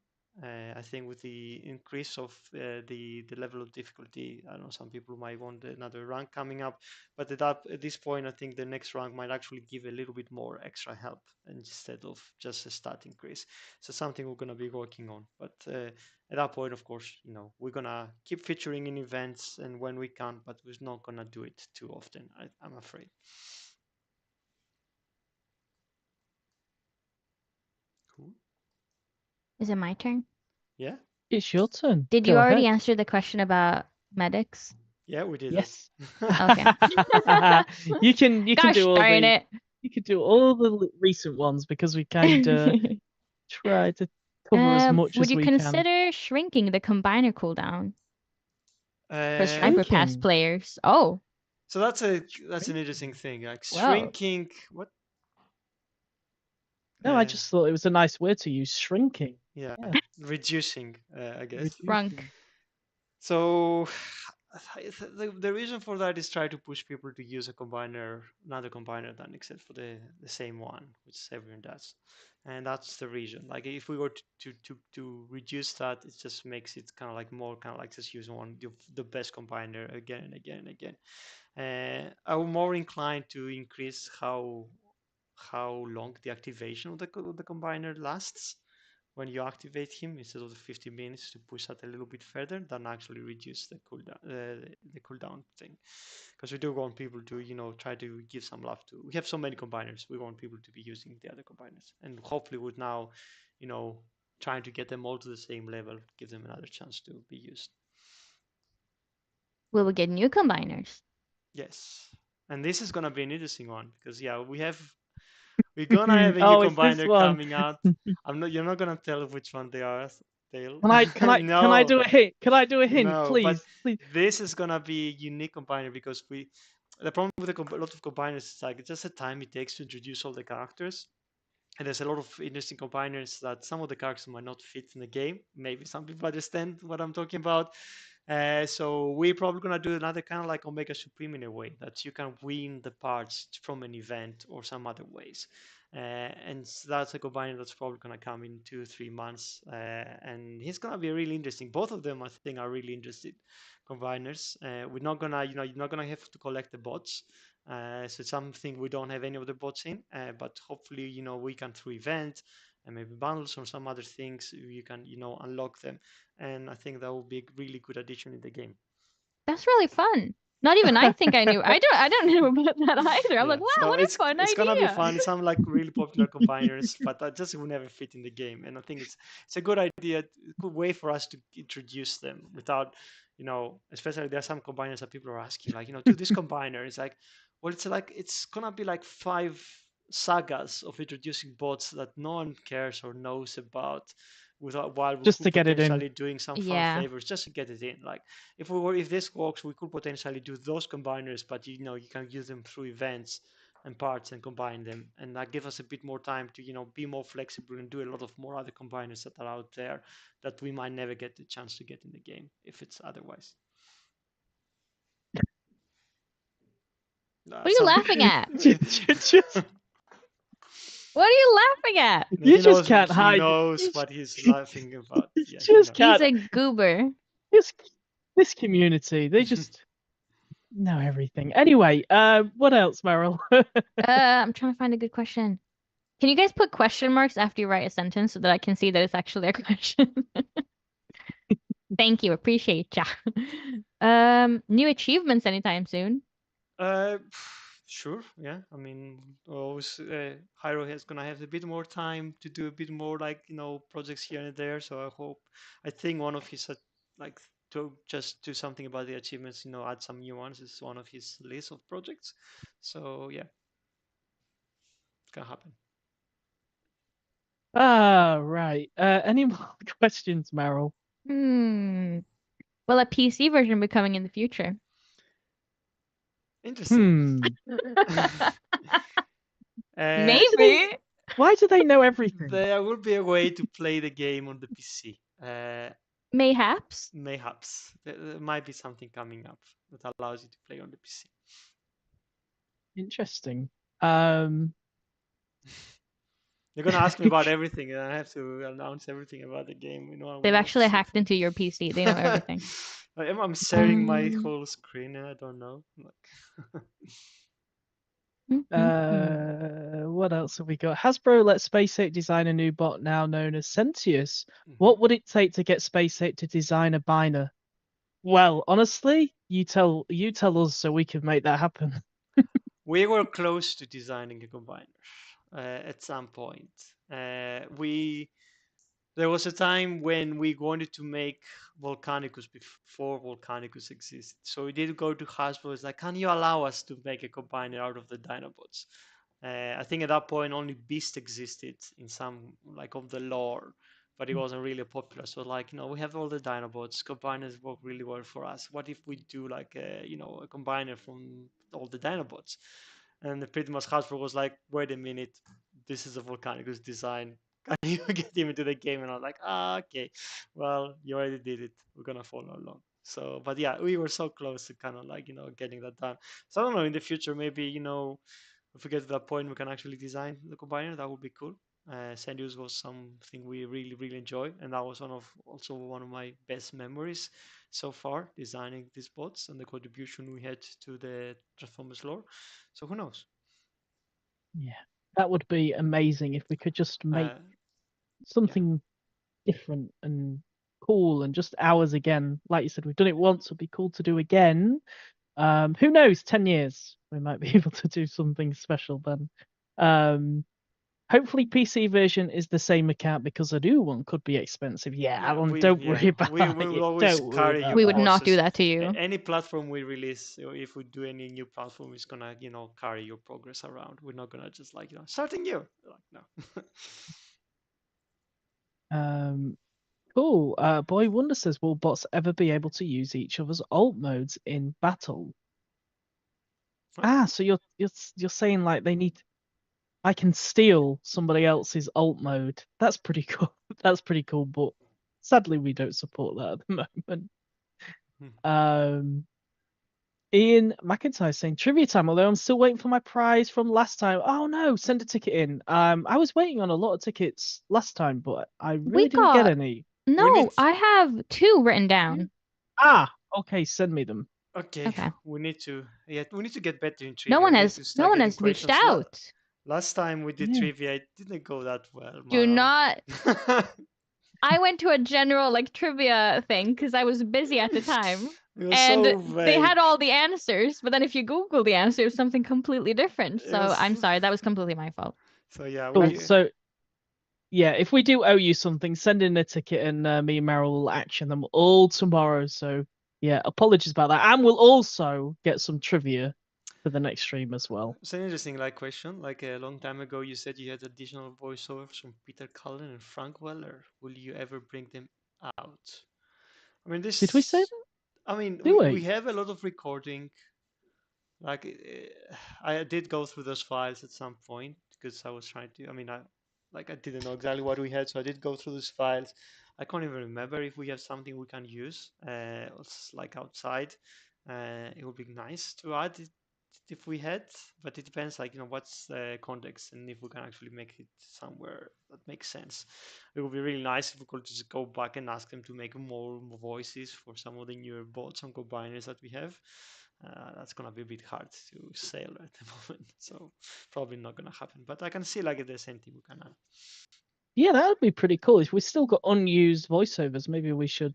B: I think with the increase of the level of difficulty, I don't know, some people might want another rank coming up, but at this point, I think the next rank might actually give a little bit more extra help instead of just a stat increase. So something we're gonna be working on. But at that point, of course, we're gonna keep featuring in events and when we can, but we're not gonna do it too often. I'm afraid. Cool.
D: Is it my turn?
B: Yeah.
C: It's your turn.
D: Did you
C: Go
D: already
C: ahead.
D: answer the question about medics?
B: Yeah, we did.
C: Yes.
D: Okay.
C: you can
D: Gosh
C: do all
D: darn
C: the
D: it.
C: you can do all the recent ones because we kind of try to cover as much
D: Would
C: as
D: you
C: we can.
D: consider shrinking the combiner cooldown for
B: Uh,
D: Sniper Pass
C: Shrinking?
D: players? Oh,
B: so that's an interesting thing. Like
D: Wow.
B: shrinking. What?
C: No, I just thought it was a nice word to use, shrinking.
B: Yeah,
C: Yeah.
B: reducing. I guess.
C: Reducing.
D: Shrunk.
B: So the reason for that is try to push people to use another combiner than except for the same one, which everyone does, and that's the reason. Like if we were to reduce that, it just makes it kind of like more kind of like just use the best combiner again and again and again. I'm more inclined to increase how long the activation of the combiner lasts when you activate him instead of the 50 minutes to push that a little bit further than actually reduce the cooldown thing, because we do want people to try to give some love to. We have so many combiners. We want people to be using the other combiners, and hopefully with now trying to get them all to the same level, give them another chance to be used.
D: Will we get new combiners?
B: Yes, and this is gonna be an interesting one because we're gonna have a new
C: Oh, it's this
B: combiner
C: one.
B: coming out. You're not gonna tell which one they are, Dale.
C: Can I do a hint? Can I do a hint,
B: No,
C: please?
B: but this is gonna be a unique combiner because the problem with a lot of combiners is like it's just the time it takes to introduce all the characters. And there's a lot of interesting combiners that some of the characters might not fit in the game. Maybe some people understand what I'm talking about. So we're probably gonna do another kind of like Omega Supreme in a way that you can win the parts from an event or some other ways. And that's a combiner that's probably gonna come in 2-3 months, and he's gonna be really interesting. Both of them, I think, are really interesting combiners. We're not gonna, you're not gonna have to collect the bots. So it's something we don't have any of the bots in, but hopefully, we can through events and maybe bundles or some other things, you can, unlock them. And I think that will be a really good addition in the game.
D: That's really fun. Not even I think I knew. I don't know about that either. I'm like, wow,
B: so
D: what a fun idea.
B: It's gonna be fun. Some like really popular combiners, but that just will never fit in the game. And I think it's a good idea, a good way for us to introduce them without, especially there are some combiners that people are asking, like, to this combiner. It's like, well, it's gonna be like 5 sagas of introducing bots that no one cares or knows about. while we
C: Just
B: could
C: to get it in.
B: potentially doing some fun
D: Yeah.
B: flavors just to get it in. Like if this works, we could potentially do those combiners, but you can use them through events and parts and combine them, and that give us a bit more time to be more flexible and do a lot of more other combiners that are out there that we might never get the chance to get in the game if it's otherwise.
D: What are you laughing at?
C: Just-
D: What are you laughing at?
C: You just can't hide.
B: He knows
C: You
B: what he's laughing about.
C: You
B: Yeah, he
C: just
B: knows.
D: He's
C: can't.
D: a goober.
C: This community, they just know everything. Anyway, what else, Meryl?
D: I'm trying to find a good question. Can you guys put question marks after you write a sentence so that I can see that it's actually a question? Thank you, appreciate ya. New achievements anytime soon.
B: Sure, yeah. I mean, always Hyro is gonna have a bit more time to do a bit more projects here and there. So I think one of his like to just do something about the achievements, add some new ones is one of his list of projects. So yeah, it's gonna happen.
C: Right. Any more questions, Meryl?
D: Will a PC version be coming in the future?
B: Interesting.
D: Maybe.
C: Why do they know everything?
B: There will be a way to play the game on the PC.
D: Mayhaps.
B: Mayhaps there might be something coming up that allows you to play on the PC.
C: Interesting.
B: You're gonna ask me about everything, and I have to announce everything about the game.
D: They've actually hacked into your PC. They know everything.
B: I'm sharing my whole screen, and I don't know.
C: What else have we got? Hasbro let SpaceX design a new bot now known as Sentius. What would it take to get SpaceX to design a Biner? Well, honestly, you tell us so we can make that happen.
B: We were close to designing a combiner at some point. There was a time when we wanted to make Volcanicus before Volcanicus existed. So we did go to Hasbro. It's like, can you allow us to make a combiner out of the Dinobots? I think at that point only Beast existed in some of the lore, but it wasn't really popular. So we have all the Dinobots. Combiners work really well for us. What if we do a combiner from all the Dinobots? And pretty much Hasbro was like, wait a minute, this is a Volcanicus design. Can you get him into the game? And I was like, okay, well, you already did it. We're gonna follow along. So, but yeah, we were so close to kind of getting that done. So I don't know, in the future, maybe, if we get to that point, we can actually design the combiner. That would be cool. Sentius was something we really, really enjoy. And that was also one of my best memories so far, designing these bots and the contribution we had to the Transformers lore. So who knows?
C: Yeah. That would be amazing if we could just make something different and cool and just ours again. Like you said, we've done it once. It'd be cool to do again. Who knows? 10 years, we might be able to do something special then. Hopefully PC version is the same account because a new one could be expensive. Don't worry about
B: it. We will always carry you.
D: We would not do that to you.
B: Any platform we release, if we do any new platform, it's gonna, carry your progress around. We're not gonna just starting new.
C: No. Cool. Boy Wonder says, will bots ever be able to use each other's alt modes in battle? So you're saying they need. I can steal somebody else's alt mode. That's pretty cool. That's pretty cool, but sadly we don't support that at the moment. Ian McIntyre saying trivia time, although I'm still waiting for my prize from last time. Oh no, send a ticket in. I was waiting on a lot of tickets last time, but I really didn't get any.
D: No, I have 2 written down.
C: Okay, send me them.
B: Okay. We need to get better in trivia.
D: No one has reached out.
B: Last time we did trivia, it didn't go that well.
D: Do not. I went to a general trivia thing because I was busy at the time. And they had all the answers, but then if you Google the answer, it's something completely different. So I'm sorry, that was completely my fault.
B: So yeah.
C: If we do owe you something, send in a ticket and me and Meryl will action them all tomorrow. So yeah, apologies about that. And we'll also get some trivia for the next stream as well.
B: It's an interesting question. Like a long time ago, you said you had additional voiceovers from Peter Cullen and Frank Weller. Will you ever bring them out? I mean,
C: Did we say that?
B: I mean,
C: Do
B: we have a lot of recording. Like, I did go through those files at some point because I was trying to. I mean, I didn't know exactly what we had, so I did go through those files. I can't even remember if we have something we can use, like outside. It would be nice to add it if we had, but it depends, like, what's the context and if we can actually make it somewhere that makes sense. It would be really nice if we could just go back and ask them to make more voices for some of the newer bots and combiners that we have. That's gonna be a bit hard to sell at the moment, so probably not gonna happen. But I can see like if there's anything we can add.
C: Yeah, that would be pretty cool. If we still got unused voiceovers, maybe we should.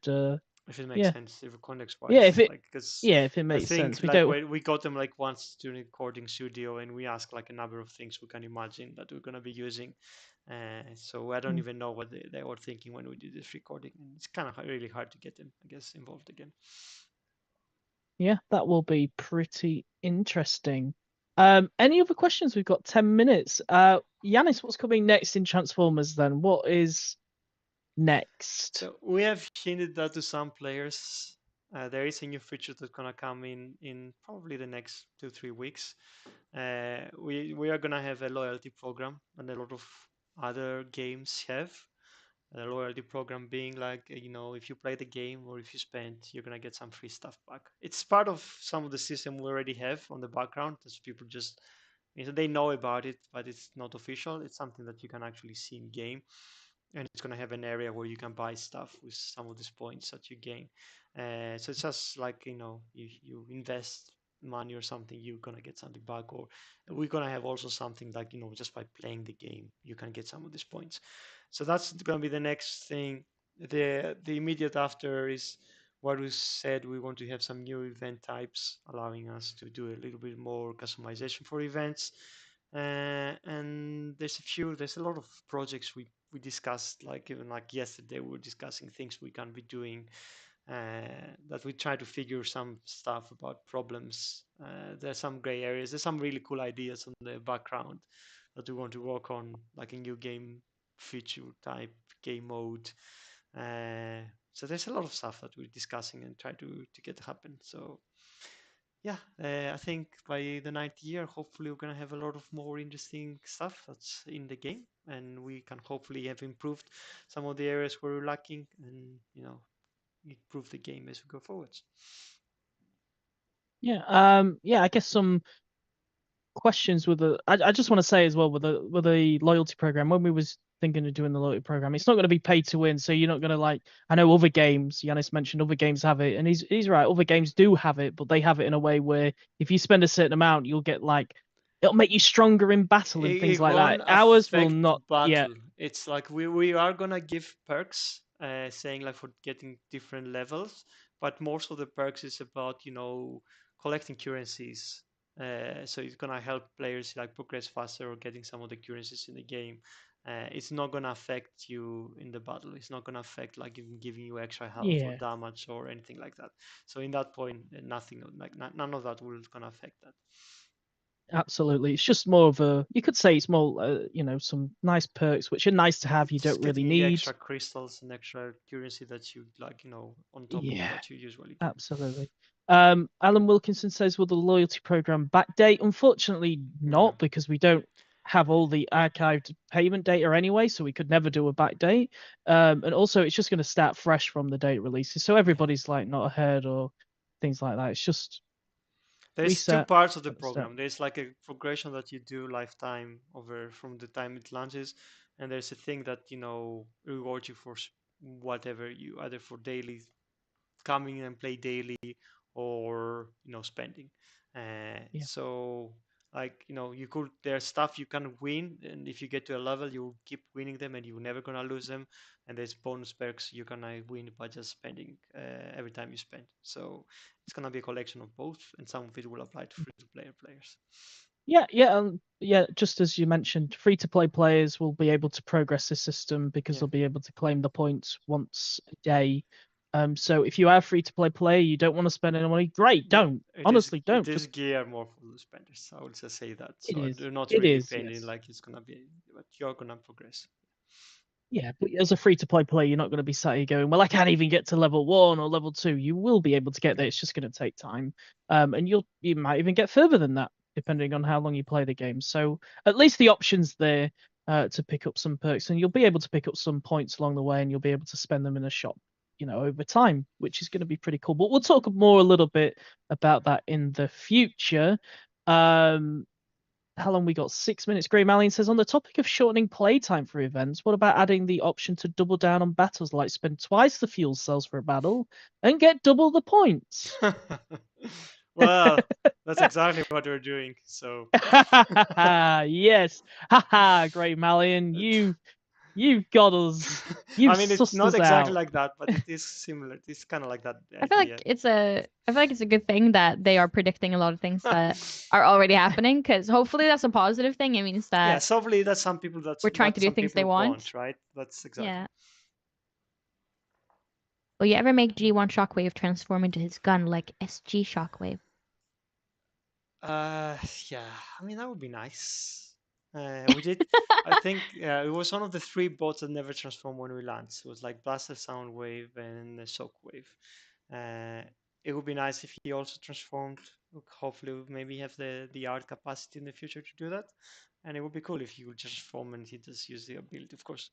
B: If it makes sense, if context-wise,
C: Yeah, if it
B: like, cause
C: if it
B: I
C: makes
B: think
C: sense.
B: we got them like once during recording studio, and we asked like a number of things we can imagine that we're gonna be using. So I don't even know what they were thinking when we did this recording. And it's kind of really hard to get them, I guess, involved again.
C: Yeah, that will be pretty interesting. Any other questions? We've got 10 minutes. Yanis, what's coming next in Transformers then? What is next?
B: So we have hinted that to some players. There is a new feature that's gonna come in probably the next 2-3 weeks. We are gonna have a loyalty program, and a lot of other games have a loyalty program, being like, if you play the game or if you spend, you're gonna get some free stuff back. It's part of some of the system we already have on the background. As people just, they know about it, but it's not official. It's something that you can actually see in game, and it's gonna have an area where you can buy stuff with some of these points that you gain. So it's just like, you invest money or something, you're gonna get something back. Or we're gonna have also something like, just by playing the game, you can get some of these points. So that's gonna be the next thing. The immediate after is what we said. We want to have some new event types, allowing us to do a little bit more customization for events. And there's a lot of projects we discussed, like even like yesterday we were discussing things we can be doing, that we try to figure some stuff about problems. There's some gray areas, there's some really cool ideas on the background that we want to work on, like a new game feature type, game mode. So there's a lot of stuff that we're discussing and try to get to happen. So yeah, I think by the 9th year, hopefully we're gonna have a lot of more interesting stuff that's in the game, and we can hopefully have improved some of the areas where we're lacking, and improve the game as we go forwards.
C: Yeah, I guess some questions with I just want to say as well, with the loyalty program, when we was thinking of doing the loyalty program, it's not going to be pay to win, so you're not going to, like, I know other games, Yanis mentioned other games have it, and he's right, other games do have it, but they have it in a way where if you spend a certain amount, you'll get, like, it'll make you stronger in battle and things like that. Ours will not. Yeah,
B: it's like we are gonna give perks, saying like for getting different levels, but most of the perks is about collecting currencies. So it's gonna help players like progress faster or getting some of the currencies in the game. It's not gonna affect you in the battle. It's not gonna affect like even giving you extra health or damage or anything like that. So in that point, nothing, like none of that will gonna affect that.
C: Absolutely, it's just more of a, you could say it's more some nice perks which are nice to have. You don't really need
B: extra crystals and extra currency that you like, on top of what you usually do.
C: Absolutely. Alan Wilkinson says, will the loyalty program backdate? Unfortunately not, because we don't have all the archived payment data anyway, so we could never do a backdate. And also it's just going to start fresh from the date releases, so everybody's like not ahead or things like that. It's just
B: there's two parts of the program. There's like a progression that you do lifetime over from the time it launches, and there's a thing that rewards you for whatever you, either for daily coming and play daily, or spending. So like you could, there's stuff you can win, and if you get to a level you keep winning them and you're never gonna lose them, and there's bonus perks you can win by just spending every time you spend. So it's gonna be a collection of both, and some of it will apply to free-to-play players.
C: Yeah, just as you mentioned, free-to-play players will be able to progress the system because they'll be able to claim the points once a day. So if you are free to player, you don't want to spend any money, great, don't. Honestly, don't.
B: It is
C: Just
B: geared more for the spenders. I would just say that.
C: it
B: So
C: is.
B: do not
C: It
B: really
C: is,
B: paint it
C: yes.
B: like it's gonna be, but you're gonna progress.
C: Yeah, but as a free to player, you're not going to be sat here going, well, I can't even get to level 1 or level 2. You will be able to get there. It's just going to take time. And you might even get further than that, depending on how long you play the game. So at least the option's there to pick up some perks, and you'll be able to pick up some points along the way, and you'll be able to spend them in a shop, over time, which is going to be pretty cool. But we'll talk more a little bit about that in the future. How long we got? 6 minutes. Grey Malian says, on the topic of shortening playtime for events, what about adding the option to double down on battles, like spend twice the fuel cells for a battle and get double the points?
B: Well, that's exactly what we're doing. So
C: yes, haha, Grey Malian, you've got us. You've
B: I mean, it's
C: sussed
B: not
C: us
B: exactly
C: out.
B: like that, but it is similar. It's kind of like that.
D: I feel like it's a good thing that they are predicting a lot of things that are already happening, because hopefully that's a positive thing. It means that
B: yes, hopefully that's some people
D: we're trying to do
B: some
D: things they
B: people
D: want.
B: right? That's exactly.
D: Yeah. Will you ever make G1 Shockwave transform into his gun like SG Shockwave?
B: Yeah. I mean, that would be nice. We did. I think it was one of the 3 bots that never transformed when we launched. It was like Blaster, Soundwave, and Shockwave. It would be nice if he also transformed. Hopefully, we maybe have the art capacity in the future to do that. And it would be cool if he would transform and he just use the ability. Of course,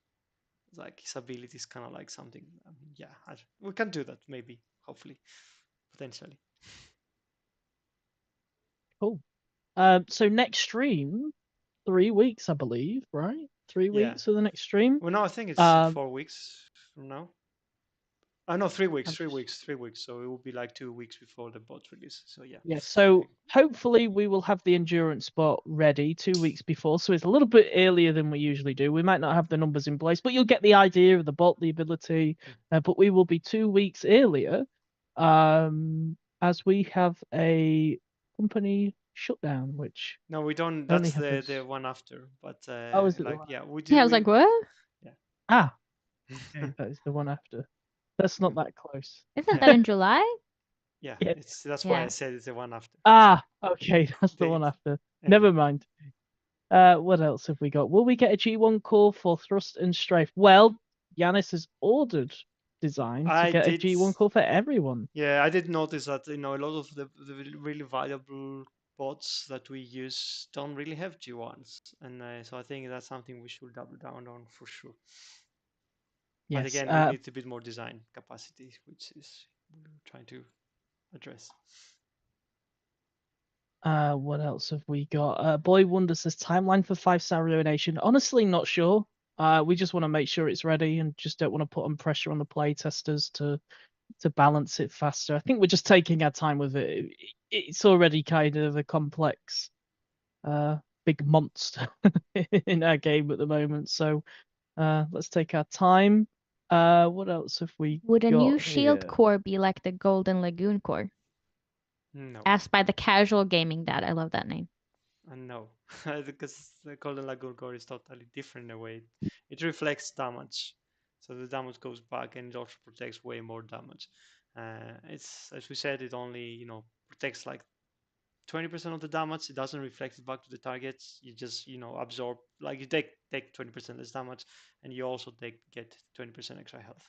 B: like his ability is kind of like something. I mean, yeah, we can do that maybe. Hopefully, potentially.
C: Cool. So next stream, 3 weeks, I believe, right? 3 weeks for the next stream.
B: Well, no, I think it's 4 weeks from now. No, 3 weeks. 3 weeks. 3 weeks. So it will be like 2 weeks before the bot release. So yeah.
C: Yeah. So hopefully we will have the endurance bot ready 2 weeks before. So it's a little bit earlier than we usually do. We might not have the numbers in place, but you'll get the idea of the bot, the ability. But we will be 2 weeks earlier, as we have a company shutdown, which
B: no, we don't. That's the one after. But
C: is it
B: like we do.
D: Yeah, I was like, what?
C: Yeah. Okay, that is the one after. That's not that close.
D: Isn't that in July?
B: Yeah,
C: Yeah.
B: that's why I said it's the one after.
C: Okay, that's the one after. Never mind. What else have we got? Will we get a G1 core for Thrust and Strafe? Well, Yanis has ordered design to get a G1 core for everyone.
B: Yeah, I did notice that a lot of the really valuable bots that we use don't really have G1s, and so I think that's something we should double down on for sure.
C: Yes,
B: but again, we need a bit more design capacity, which is we're trying to address.
C: What else have we got? Boy Wonder says timeline for 5-star Ruination. Honestly, not sure. We just want to make sure it's ready and just don't want to put on pressure on the play testers to balance it faster. I think we're just taking our time with it. It's already kind of a complex, big monster in our game at the moment. So let's take our time. What else have we
D: Would a
C: got
D: new shield
C: here?
D: core be like the Golden Lagoon core?
B: No.
D: Asked by the Casual Gaming Dad. I love that name.
B: No, because the Golden Lagoon core is totally different in a way. It reflects damage, so the damage goes back, and it also protects way more damage. It's, as we said, it only protects like 20% of the damage. It doesn't reflect it back to the targets. You just absorb, like you take 20% less damage, and you also get 20% extra health,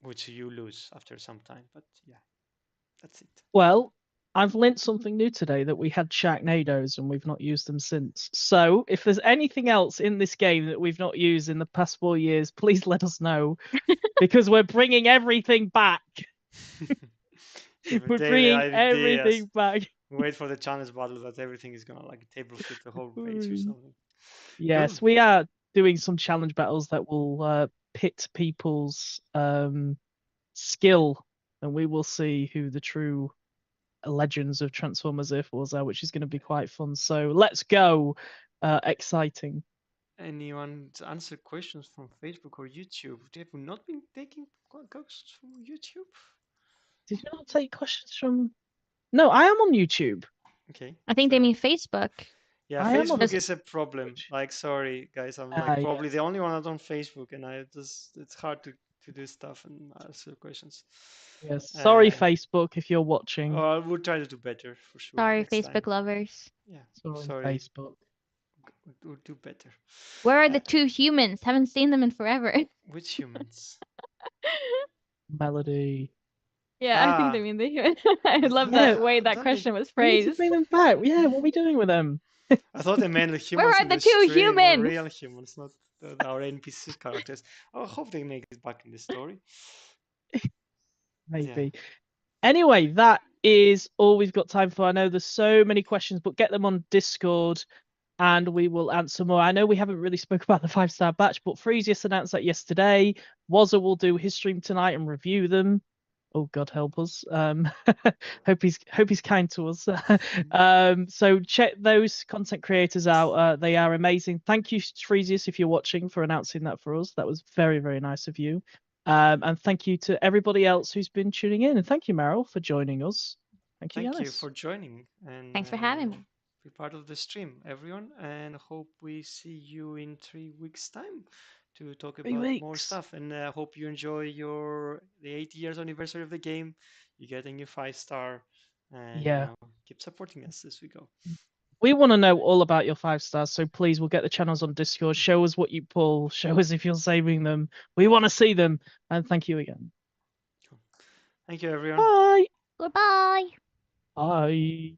B: which you lose after some time. But yeah, that's it.
C: Well, I've learnt something new today, that we had Sharknadoes and we've not used them since. So if there's anything else in this game that we've not used in the past 4 years, please let us know, because we're bringing everything back. We're bringing everything back.
B: Wait for the challenge battle that everything is gonna like table flip the whole base or something.
C: Yes, we are doing some challenge battles that will pit people's skill, and we will see who the true legends of Transformers Earth Wars are, which is going to be quite fun. So let's go. Exciting.
B: Anyone to answer questions from Facebook or YouTube? Have we not been taking questions from YouTube?
C: Did you not take questions from? No, I am on YouTube.
B: Okay.
D: I think they mean Facebook.
B: Yeah, Facebook is a problem. Like, sorry guys, I'm like probably the only one that's on Facebook, and it's hard to to do stuff and answer questions.
C: Yes. Sorry,
B: Uh,
C: Facebook, if you're watching.
B: We'll try to do better for sure.
D: Sorry,
B: next
D: Facebook
B: time.
D: lovers.
B: Yeah,
C: Sorry,
B: sorry.
C: Facebook.
B: We'll do better.
D: Where are the two humans? Haven't seen them in forever.
B: Which humans?
C: Melody.
D: Yeah, I think they mean the human. I love
C: Yeah,
D: that way that
B: don't
D: question was
C: We need to
D: phrased.
C: bring them back. Yeah, what are we doing with them?
B: I thought they meant the humans
D: are
B: in
D: the
B: the
D: two
B: stream, or
D: humans?
B: real humans, not our NPC characters. I hope they make it back in the story.
C: Maybe. Anyway, that is all we've got time for. I know there's so many questions, but get them on Discord and we will answer more. I know we haven't really spoke about the 5-star batch, but Freezius announced that yesterday. Wazza will do his stream tonight and review them. Oh God help us. Hope he's kind to us. So check those content creators out. They are amazing. Thank you, Freezius, if you're watching, for announcing that for us. That was very, very nice of you. And thank you to everybody else who's been tuning in. And thank you, Meryl, for joining us. Thank you,
B: Thank you
C: guys.
B: for joining and
D: Thanks for having me.
B: Be part of the stream, everyone, and hope we see you in 3 weeks' time to talk
C: 3
B: about more
C: weeks.
B: stuff. And hope you enjoy the 8 years anniversary of the game. You get a new 5-star, and
C: Yeah.
B: keep supporting us as we go.
C: We want to know all about your 5 stars, so please, we'll get the channels on Discord. Show us what you pull. Show us if you're saving them. We want to see them. And thank you again.
B: Thank you, everyone.
C: Bye.
D: Goodbye.
C: Bye.